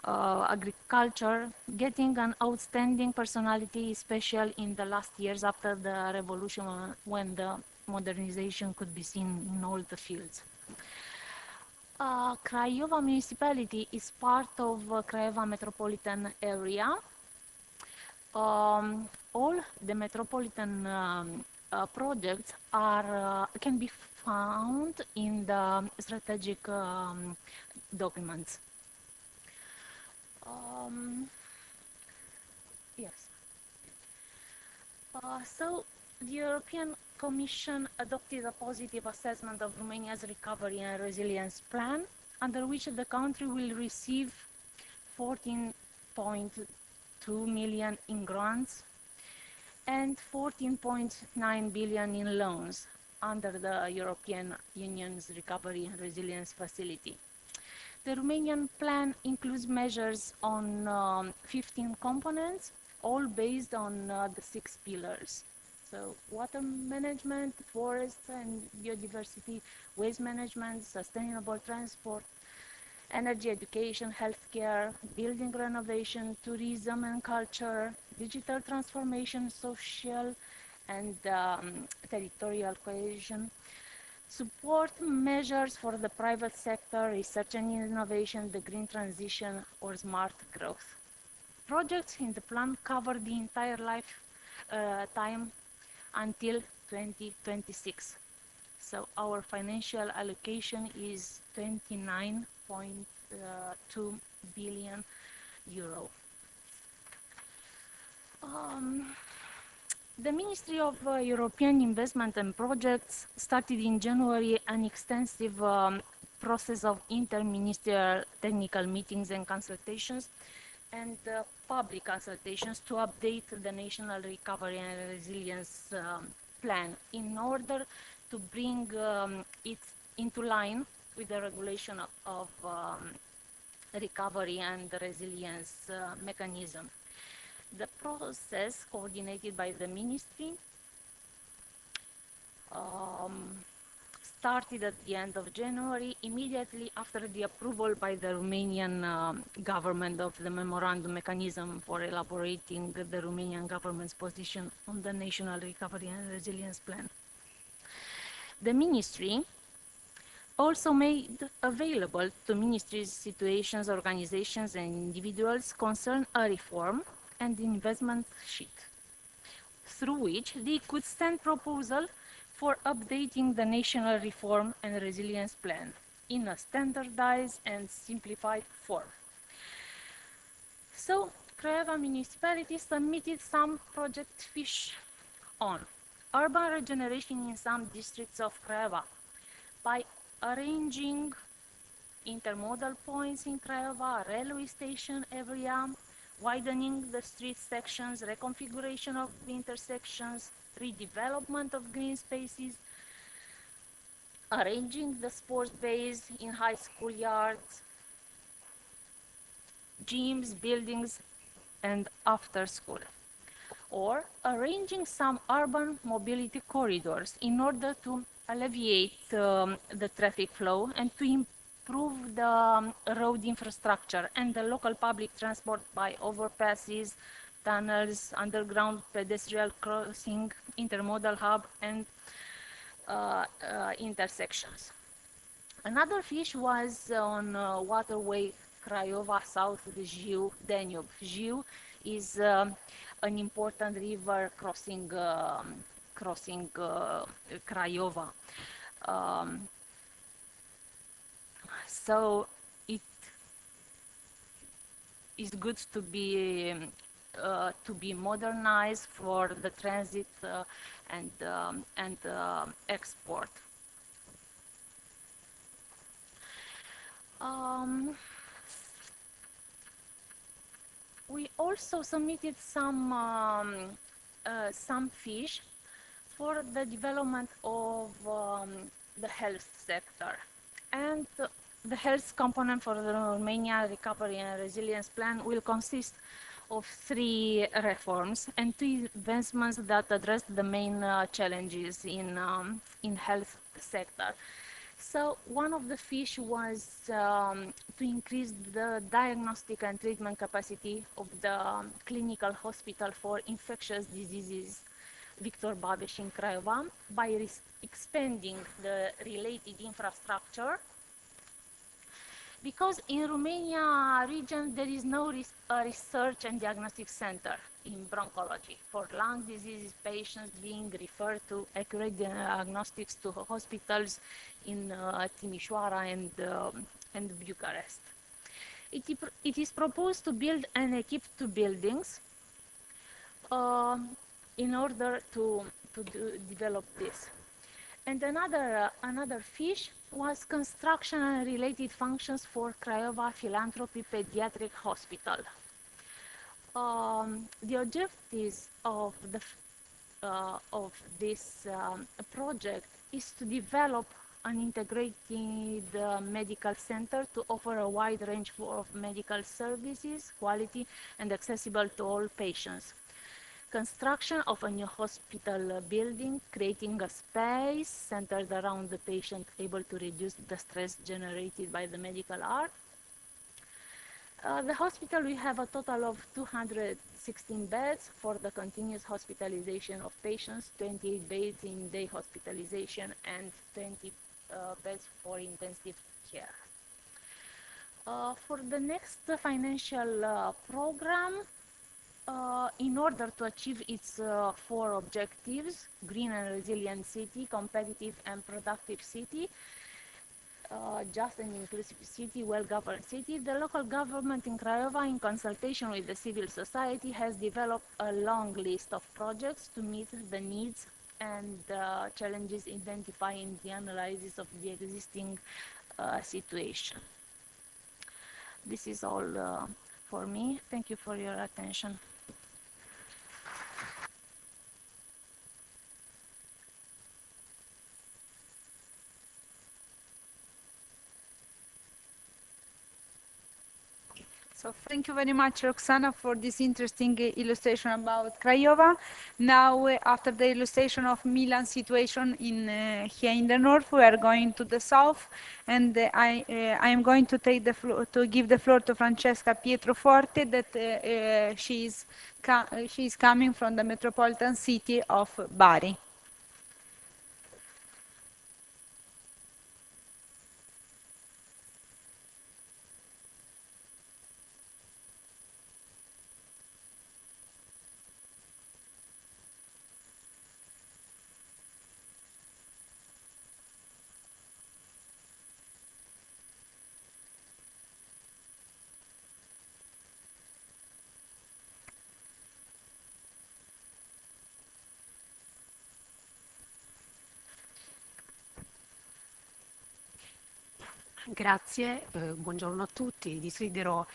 agriculture, getting an outstanding personality, especially in the last years after the revolution when the modernization could be seen in all the fields. Craiova municipality is part of Craiova Metropolitan Area. All the metropolitan projects can be found in the strategic documents. Yes. So the European Commission adopted a positive assessment of Romania's recovery and resilience plan, under which the country will receive 14.2 million in grants and 14.9 billion in loans under the European Union's Recovery and Resilience Facility. The Romanian plan includes measures on 15 components, all based on the 6 pillars. So water management, forests and biodiversity, waste management, sustainable transport, energy education, healthcare, building renovation, tourism and culture, digital transformation, social and territorial cohesion, support measures for the private sector, research and innovation, the green transition, or smart growth. Projects in the plan cover the entire time until 2026. So our financial allocation is 29.2 billion euro. The Ministry of European Investment and Projects started in January an extensive process of interministerial technical meetings and consultations and public consultations to update the National Recovery and Resilience Plan in order to bring it into line with the regulation of recovery and resilience mechanism. The process, coordinated by the ministry, started at the end of January, immediately after the approval by the Romanian government of the memorandum mechanism for elaborating the Romanian government's position on the National Recovery and Resilience Plan. The ministry also made available to ministries, situations, organizations and individuals concerned a reform and investment sheet, through which they could send proposal for updating the National Reform and Resilience Plan in a standardized and simplified form. So, Craiova municipality submitted some project fish on urban regeneration in some districts of Craiova by arranging intermodal points in Craiova, railway station area, widening the street sections, reconfiguration of the intersections, redevelopment of green spaces, arranging the sports bays in high school yards, gyms, buildings, and after school, or arranging some urban mobility corridors in order to alleviate the traffic flow and to improve the road infrastructure and the local public transport by overpasses, tunnels, underground pedestrian crossing, intermodal hub, and intersections. Another fish was on waterway Craiova south of the Jiu Danube. Jiu is an important river crossing Craiova. So it is good to be modernized for the transit and export. We also submitted some fish for the development of the health sector. And the health component for the Romania Recovery and Resilience Plan will consist of 3 reforms and 2 advancements that address the main challenges in health sector. So one of the fish was to increase the diagnostic and treatment capacity of the clinical hospital for infectious diseases Victor Babeș in Crevan by expanding the related infrastructure. Because in Romania region there is no research and diagnostic center in bronchology for lung diseases patients being referred to accurate diagnostics to hospitals in Timișoara and Bucharest. It is proposed to build and equip 2 buildings in order to develop this. And another fish was construction and related functions for Craiova Philanthropy Pediatric Hospital. The objectives of this project is to develop an integrated medical center to offer a wide range of medical services, quality and accessible to all patients. Construction of a new hospital building, creating a space centered around the patient, able to reduce the stress generated by the medical art. The hospital will have a total of 216 beds for the continuous hospitalization of patients, 28 beds in day hospitalization, and 20 beds for intensive care. For the next financial program, in order to achieve its 4 objectives, green and resilient city, competitive and productive city, just and inclusive city, well-governed city, the local government in Craiova, in consultation with the civil society, has developed a long list of projects to meet the needs and challenges identified in the analysis of the existing situation. This is all for me. Thank you for your attention. So thank you very much, Roxana, for this interesting illustration about Craiova. Now, after the illustration of Milan situation in here in the north, we are going to the south, and I am going to take the floor to give the floor to Francesca Pietroforte, that she is coming from the metropolitan city of Bari. Grazie, buongiorno a tutti. Desidero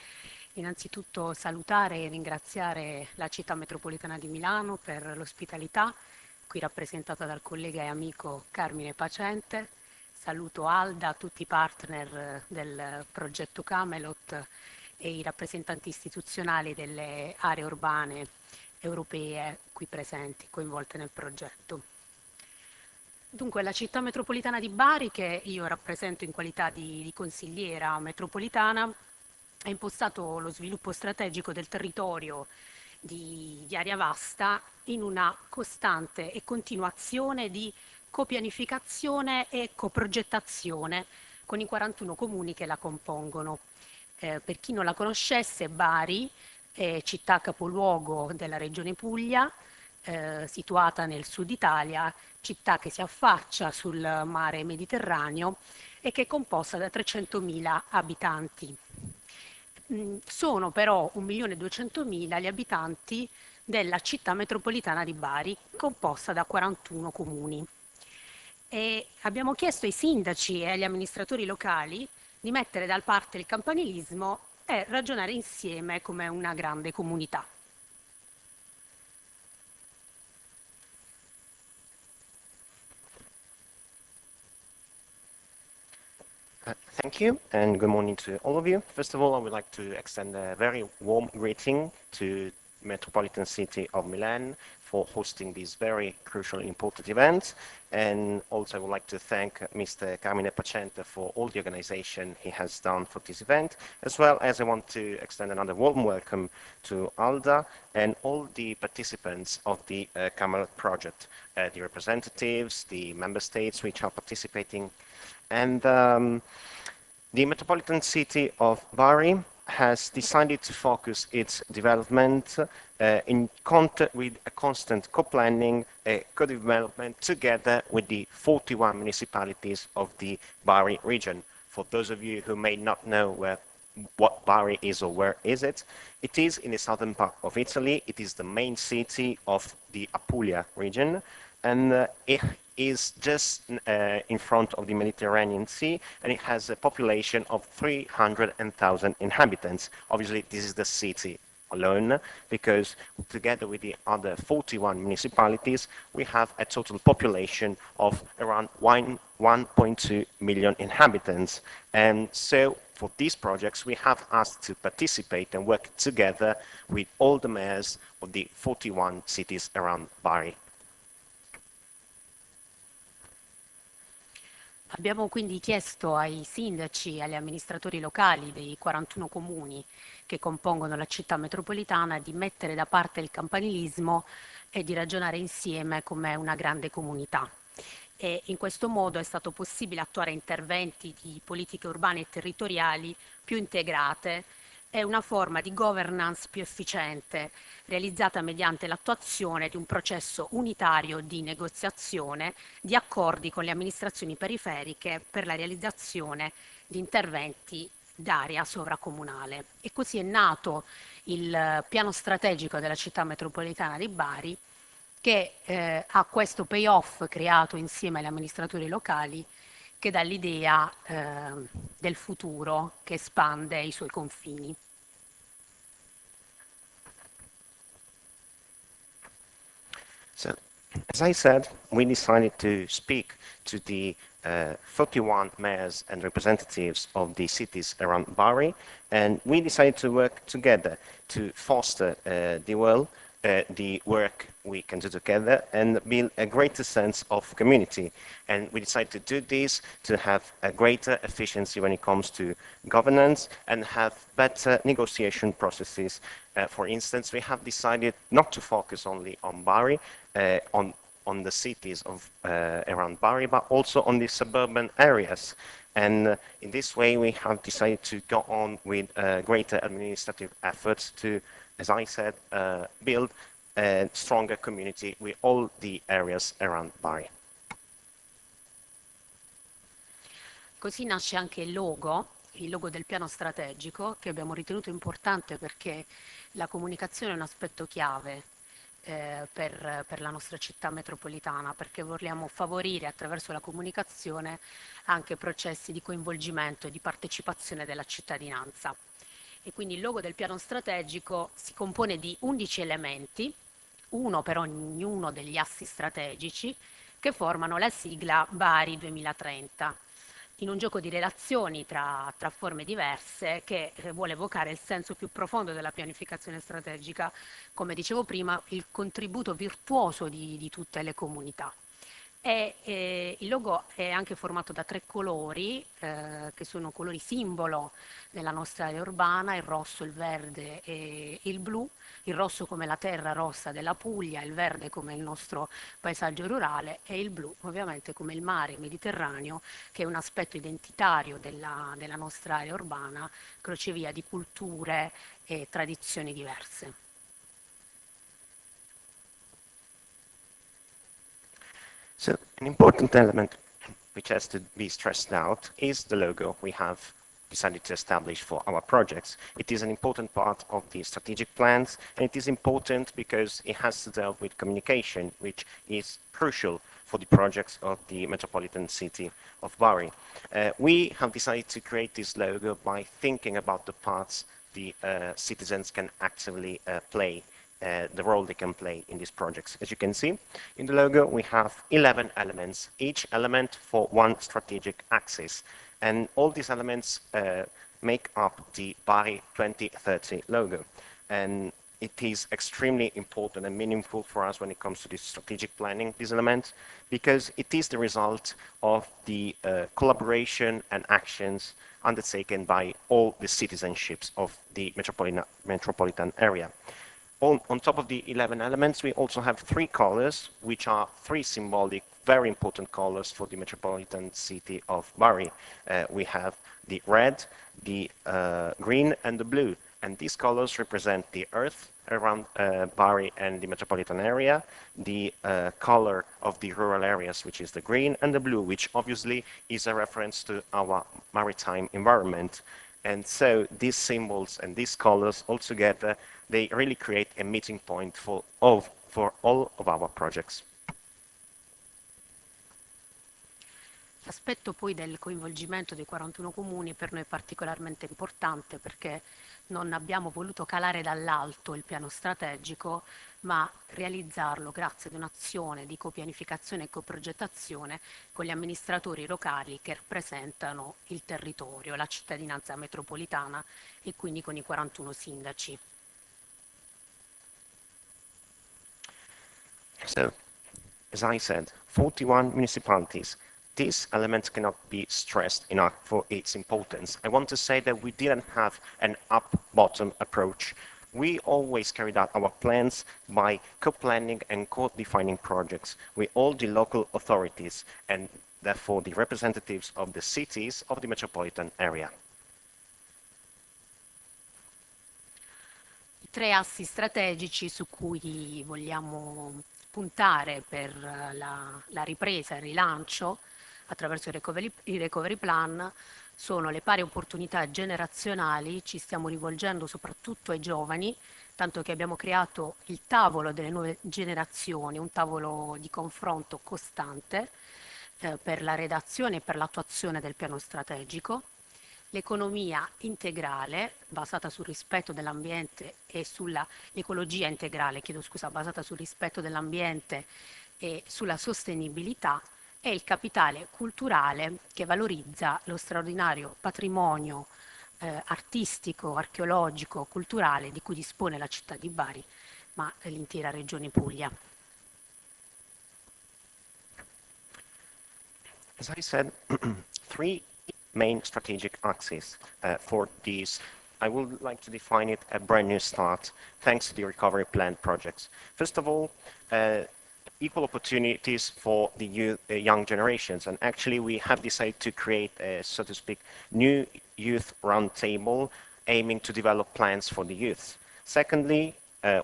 innanzitutto salutare e ringraziare la Città Metropolitana di Milano per l'ospitalità, qui rappresentata dal collega e amico Carmine Pacente. Saluto Alda, tutti i partner del progetto Camelot e i rappresentanti istituzionali delle aree urbane europee qui presenti, coinvolte nel progetto. Dunque, la città metropolitana di Bari, che io rappresento in qualità di consigliera metropolitana, ha impostato lo sviluppo strategico del territorio di area vasta in una costante e continua azione di copianificazione e coprogettazione con i 41 comuni che la compongono. Per chi non la conoscesse, Bari è città capoluogo della regione Puglia, situata nel sud Italia, città che si affaccia sul mare Mediterraneo e che è composta da 300.000 abitanti. Sono però 1.200.000 gli abitanti della città metropolitana di Bari, composta da 41 comuni. E abbiamo chiesto ai sindaci e agli amministratori locali di mettere da parte il campanilismo e ragionare insieme come una grande comunità. Thank you, and good morning to all of you. First of all, I would like to extend a very warm greeting to Metropolitan City of Milan for hosting this very crucial, important event. And also I would like to thank Mr. Carmine Pacente for all the organization he has done for this event, as well as I want to extend another warm welcome to Alda and all the participants of the Camelot project, the representatives, the member states which are participating. And the Metropolitan City of Bari has decided to focus its development with a constant co-planning, co-development together with the 41 municipalities of the Bari region. For those of you who may not know what Bari is or where is it is in the southern part of Italy. It is the main city of the Apulia region, and it is just in front of the Mediterranean Sea, and it has a population of 300,000 inhabitants. Obviously, this is the city alone, because together with the other 41 municipalities, we have a total population of around 1.2 million inhabitants. And so for these projects, we have asked to participate and work together with all the mayors of the 41 cities around Bari. Abbiamo quindi chiesto ai sindaci e agli amministratori locali dei 41 comuni che compongono la città metropolitana di mettere da parte il campanilismo e di ragionare insieme come una grande comunità. E in questo modo è stato possibile attuare interventi di politiche urbane e territoriali più integrate e una forma di governance più efficiente, realizzata mediante l'attuazione di un processo unitario di negoziazione di accordi con le amministrazioni periferiche per la realizzazione di interventi d'area sovracomunale. E così è nato il piano strategico della città metropolitana di Bari, che ha questo payoff creato insieme agli amministratori locali, che dà l'idea del futuro che espande i suoi confini. So, as I said, we decided to speak to the 31 mayors and representatives of the cities around Bari, and we decided to work together to foster the work we can do together and build a greater sense of community. And we decided to do this to have a greater efficiency when it comes to governance and have better negotiation processes. For instance, we have decided not to focus only on Bari, on the cities of around Bari, but also on the suburban areas. And in this way, we have decided to go on with greater administrative efforts to, as I said, build a stronger community with all the areas around Bari. Così nasce anche il logo del piano strategico, che abbiamo ritenuto importante perché la comunicazione è un aspetto chiave per la nostra città metropolitana, perché vogliamo favorire attraverso la comunicazione anche processi di coinvolgimento e di partecipazione della cittadinanza. E quindi il logo del piano strategico si compone di 11 elementi, uno per ognuno degli assi strategici, che formano la sigla Bari 2030, in un gioco di relazioni tra forme diverse che vuole evocare il senso più profondo della pianificazione strategica, come dicevo prima, il contributo virtuoso di tutte le comunità. E il logo è anche formato da 3 colori, che sono colori simbolo della nostra area urbana: il rosso, il verde e il blu. Il rosso come la terra rossa della Puglia, il verde come il nostro paesaggio rurale e il blu ovviamente come il mare Mediterraneo, che è un aspetto identitario della nostra area urbana, crocevia di culture e tradizioni diverse. An important element which has to be stressed out is the logo we have decided to establish for our projects. It is an important part of the strategic plans, and it is important because it has to deal with communication, which is crucial for the projects of the metropolitan city of Bari. We have decided to create this logo by thinking about the parts the citizens can actively play, the role they can play in these projects. As you can see, in the logo we have 11 elements, each element for one strategic axis. And all these elements make up the Bari 2030 logo. And it is extremely important and meaningful for us when it comes to this strategic planning, these elements, because it is the result of the collaboration and actions undertaken by all the citizenships of the metropolitan area. On top of the 11 elements, we also have 3 colors, which are 3 symbolic, very important colors for the metropolitan city of Bari. We have the red, the green, and the blue. And these colors represent the earth around Bari and the metropolitan area, the color of the rural areas, which is the green, and the blue, which obviously is a reference to our maritime environment. And so these symbols and these colors altogether, they really create a meeting point for all of our projects. L'aspetto poi del coinvolgimento dei 41 comuni per noi è particolarmente importante perché non abbiamo voluto calare dall'alto il piano strategico, ma realizzarlo grazie ad un'azione di copianificazione e coprogettazione con gli amministratori locali che rappresentano il territorio, la cittadinanza metropolitana e quindi con i 41 sindaci. So, as I said, 41 municipalities. These elements cannot be stressed enough for its importance. I want to say that we didn't have an up-bottom approach. We always carried out our plans by co-planning and co-defining projects with all the local authorities and therefore the representatives of the cities of the metropolitan area. I 3 assi strategici su cui vogliamo puntare per la ripresa e il rilancio attraverso il recovery plan sono le pari opportunità generazionali, ci stiamo rivolgendo soprattutto ai giovani, tanto che abbiamo creato il tavolo delle nuove generazioni, un tavolo di confronto costante per la redazione e per l'attuazione del piano strategico, l'economia integrale basata sul rispetto dell'ambiente e l'ecologia integrale, basata sul rispetto dell'ambiente e sulla sostenibilità, e il capitale culturale che valorizza lo straordinario patrimonio artistico, archeologico, culturale di cui dispone la città di Bari, ma l'intera regione Puglia. As I said, 3 main strategic axes for these. I would like to define it a brand new start thanks to the recovery plan projects. First of all, equal opportunities for the young generations, and actually we have decided to create a, so to speak, new youth roundtable aiming to develop plans for the youth. Secondly,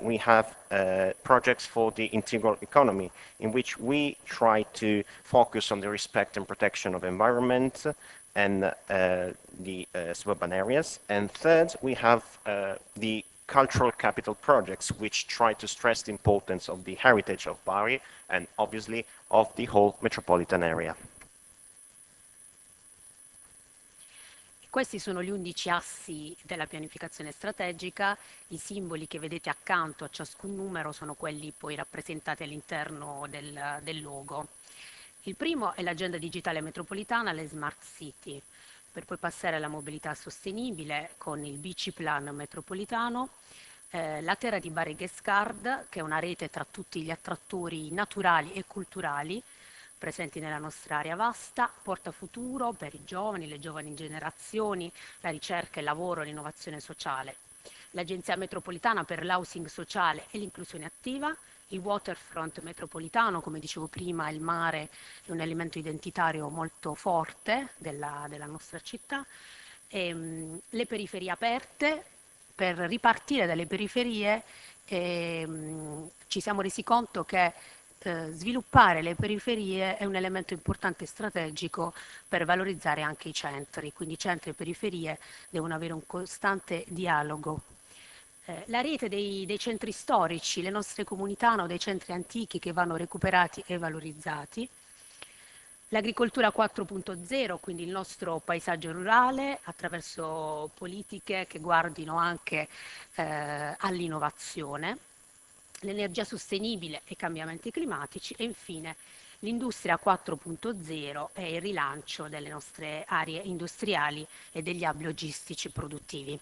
we have projects for the integral economy, in which we try to focus on the respect and protection of environment and the suburban areas. And third, we have the cultural capital projects, which try to stress the importance of the heritage of Bari and obviously of the whole metropolitan area. Questi sono gli 11 assi della pianificazione strategica, i simboli che vedete accanto a ciascun numero sono quelli poi rappresentati all'interno del logo. Il primo è l'agenda digitale metropolitana, le smart city, per poi passare alla mobilità sostenibile con il bici plan metropolitano, la terra di Bari Guestcard, che è una rete tra tutti gli attrattori naturali e culturali presenti nella nostra area vasta, porta futuro per i giovani, le giovani generazioni, la ricerca, il lavoro, l'innovazione sociale. L'Agenzia Metropolitana per l'housing sociale e l'inclusione attiva, il waterfront metropolitano, come dicevo prima, il mare è un elemento identitario molto forte della nostra città, le periferie aperte. Per ripartire dalle periferie ci siamo resi conto che sviluppare le periferie è un elemento importante e strategico per valorizzare anche i centri, quindi centri e periferie devono avere un costante dialogo. La rete dei centri storici, le nostre comunità hanno dei centri antichi che vanno recuperati e valorizzati. L'agricoltura 4.0, quindi il nostro paesaggio rurale, attraverso politiche che guardino anche all'innovazione, l'energia sostenibile e i cambiamenti climatici e infine l'industria 4.0 e il rilancio delle nostre aree industriali e degli hub logistici produttivi.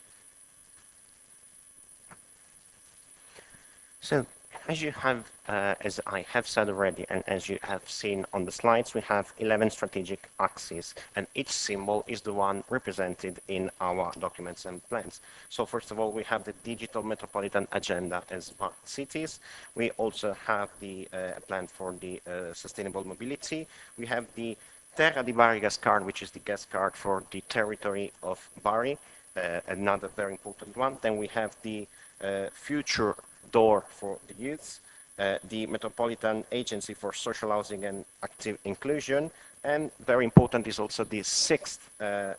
So, as I have said already, and as you have seen on the slides, we have 11 strategic axes, and each symbol is the one represented in our documents and plans. So first of all, we have the digital metropolitan agenda and smart cities. We also have the plan for the sustainable mobility. We have the Terra di Bari gas card, which is the gas card for the territory of Bari, another very important one. Then we have the future door for the youths, the Metropolitan Agency for Social Housing and Active Inclusion, and very important is also the sixth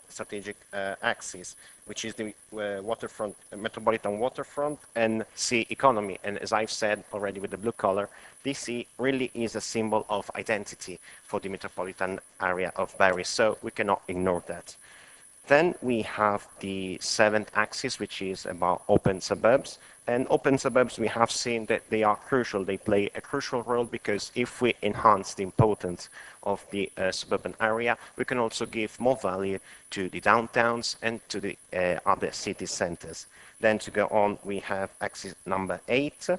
strategic axis, which is the waterfront, metropolitan waterfront and sea economy. And as I've said already with the blue color, this sea really is a symbol of identity for the metropolitan area of Bari, so we cannot ignore that. Then we have the seventh axis, which is about open suburbs. And open suburbs, we have seen that they are crucial. They play a crucial role because if we enhance the importance of the suburban area, we can also give more value to the downtowns and to the other city centers. Then to go on, we have axis number 8,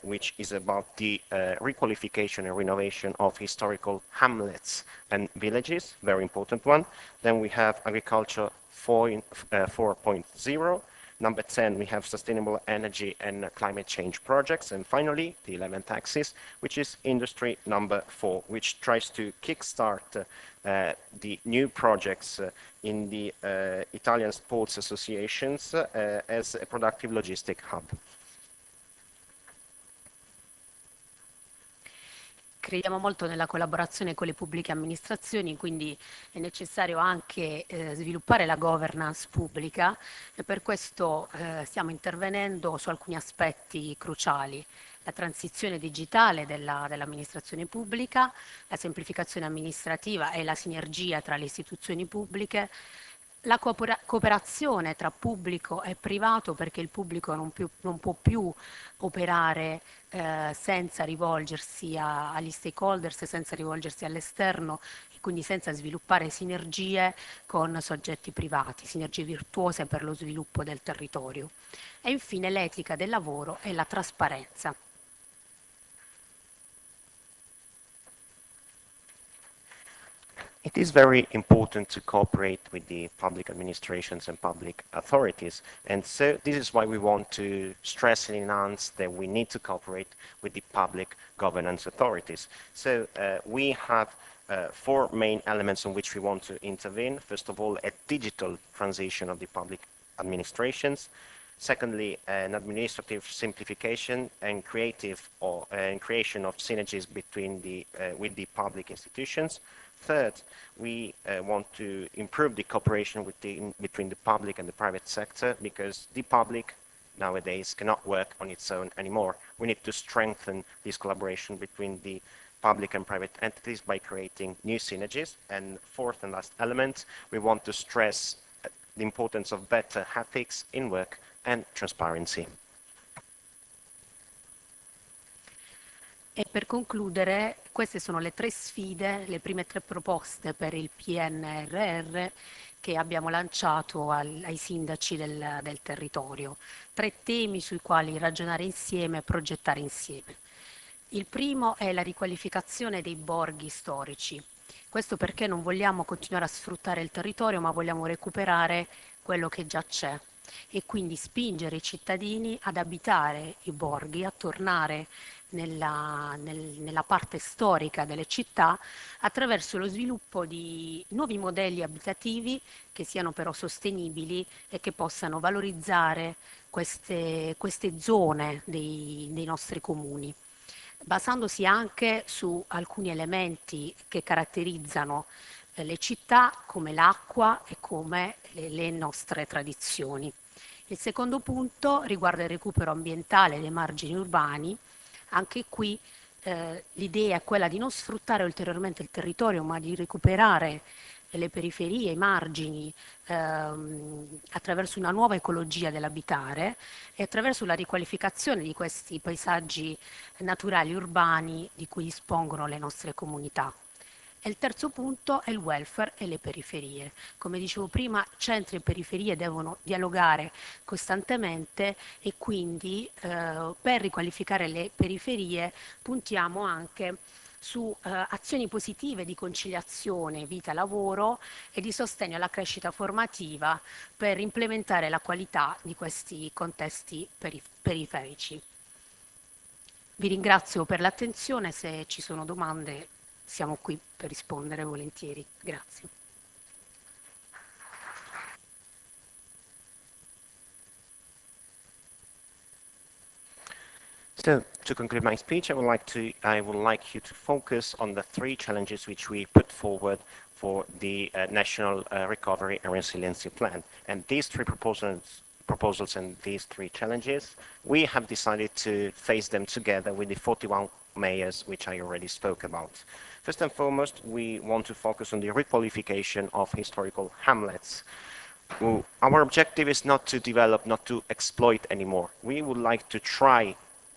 which is about the requalification and renovation of historical hamlets and villages, very important one. Then we have agriculture 4.0. Number 10, we have sustainable energy and climate change projects. And finally, the 11th axis, which is industry number 4, which tries to kickstart the new projects in the Italian sports associations as a productive logistic hub. Crediamo molto nella collaborazione con le pubbliche amministrazioni, quindi è necessario anche sviluppare la governance pubblica e per questo stiamo intervenendo su alcuni aspetti cruciali. La transizione digitale dell'amministrazione pubblica, la semplificazione amministrativa e la sinergia tra le istituzioni pubbliche, la cooperazione tra pubblico e privato, perché il pubblico non può più operare senza rivolgersi agli stakeholders, senza rivolgersi all'esterno e quindi senza sviluppare sinergie con soggetti privati, sinergie virtuose per lo sviluppo del territorio. E infine l'etica del lavoro e la trasparenza. It is very important to cooperate with the public administrations and public authorities. And so this is why we want to stress and enhance that we need to cooperate with the public governance authorities. So we have 4 main elements on which we want to intervene. First of all, a digital transition of the public administrations. Secondly, an administrative simplification and creation of synergies between with the public institutions. Third, we want to improve the cooperation between the public and the private sector, because the public nowadays cannot work on its own anymore. We need to strengthen this collaboration between the public and private entities by creating new synergies. And fourth and last element, we want to stress the importance of better ethics in work and transparency. E per concludere, queste sono le 3 sfide, le prime 3 proposte per il PNRR che abbiamo lanciato ai sindaci del territorio. 3 temi sui quali ragionare insieme e progettare insieme. Il primo è la riqualificazione dei borghi storici. Questo perché non vogliamo continuare a sfruttare il territorio, ma vogliamo recuperare quello che già c'è e quindi spingere i cittadini ad abitare i borghi, a tornare nella parte storica delle città attraverso lo sviluppo di nuovi modelli abitativi che siano però sostenibili e che possano valorizzare queste zone dei nostri comuni. basandosi anche su alcuni elementi che caratterizzano le città, come l'acqua e come le nostre tradizioni. Il secondo punto riguarda il recupero ambientale dei margini urbani. Anche qui l'idea è quella di non sfruttare ulteriormente il territorio, ma di recuperare le periferie, i margini, attraverso una nuova ecologia dell'abitare e attraverso la riqualificazione di questi paesaggi naturali urbani di cui dispongono le nostre comunità. E il terzo punto è il welfare e le periferie. Come dicevo prima, centri e periferie devono dialogare costantemente e quindi per riqualificare le periferie puntiamo anche su azioni positive di conciliazione vita-lavoro e di sostegno alla crescita formativa per implementare la qualità di questi contesti periferici. Vi ringrazio per l'attenzione, se ci sono domande siamo qui per rispondere volentieri. Grazie. So to conclude my speech, I would like you to focus on the three challenges which we put forward for the National Recovery and Resiliency Plan. And these three proposals and these three challenges, we have decided to face them together with the 41 mayors which I already spoke about. First and foremost, we want to focus on the requalification of historical hamlets. Our objective is not to develop, not to exploit anymore. We would like to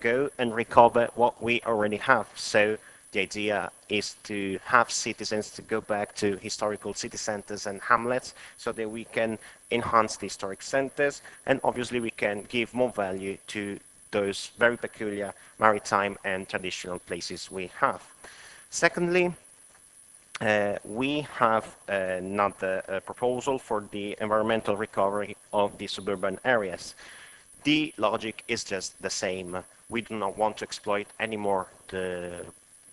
go and recover what we already have. So the idea is to have citizens to go back to historical city centers and hamlets so that we can enhance the historic centers, and obviously we can give more value to those very peculiar maritime and traditional places we have. Secondly, we have another proposal for the environmental recovery of the suburban areas. The logic is just the same. We do not want to exploit anymore the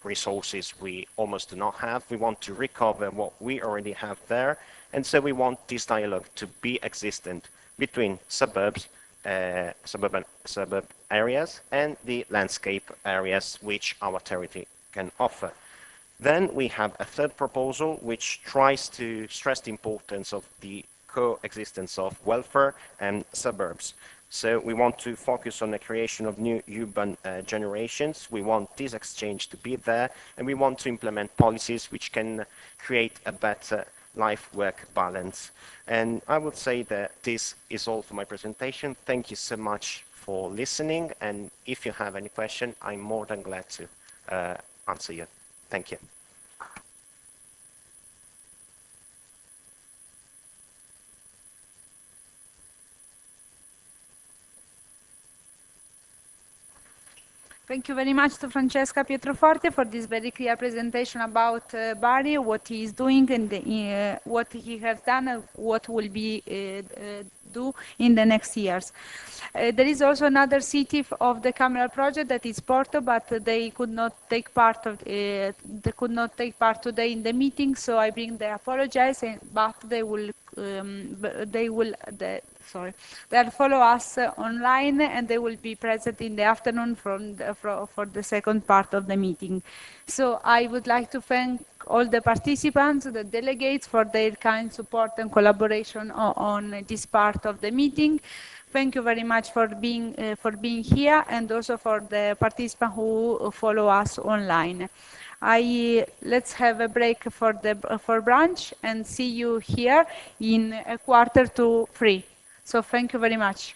resources we almost do not have. We want to recover what we already have there, and so we want this dialogue to be existent between suburb areas and the landscape areas which our territory can offer. Then we have a third proposal which tries to stress the importance of the coexistence of welfare and suburbs. So we want to focus on the creation of new urban generations. We want this exchange to be there, and we want to implement policies which can create a better life-work balance. And I would say that this is all for my presentation. Thank you so much for listening, and if you have any question, I'm more than glad to answer you. Thank you. Thank you very much to Francesca Pietroforte for this very clear presentation about Bari, what he is doing, and what he has done, and what will be do in the next years. There is also another city of the Camelot project, that is Porto, but they could not take part today in the meeting, so I bring their apologies, but they'll follow us online, and they will be present in the afternoon for the second part of the meeting. So I would like to thank all the participants, the delegates, for their kind support and collaboration on this part of the meeting. Thank you very much for being here, and also for the participants who follow us online. Let's have a break for brunch, and see you here in 2:45. So thank you very much.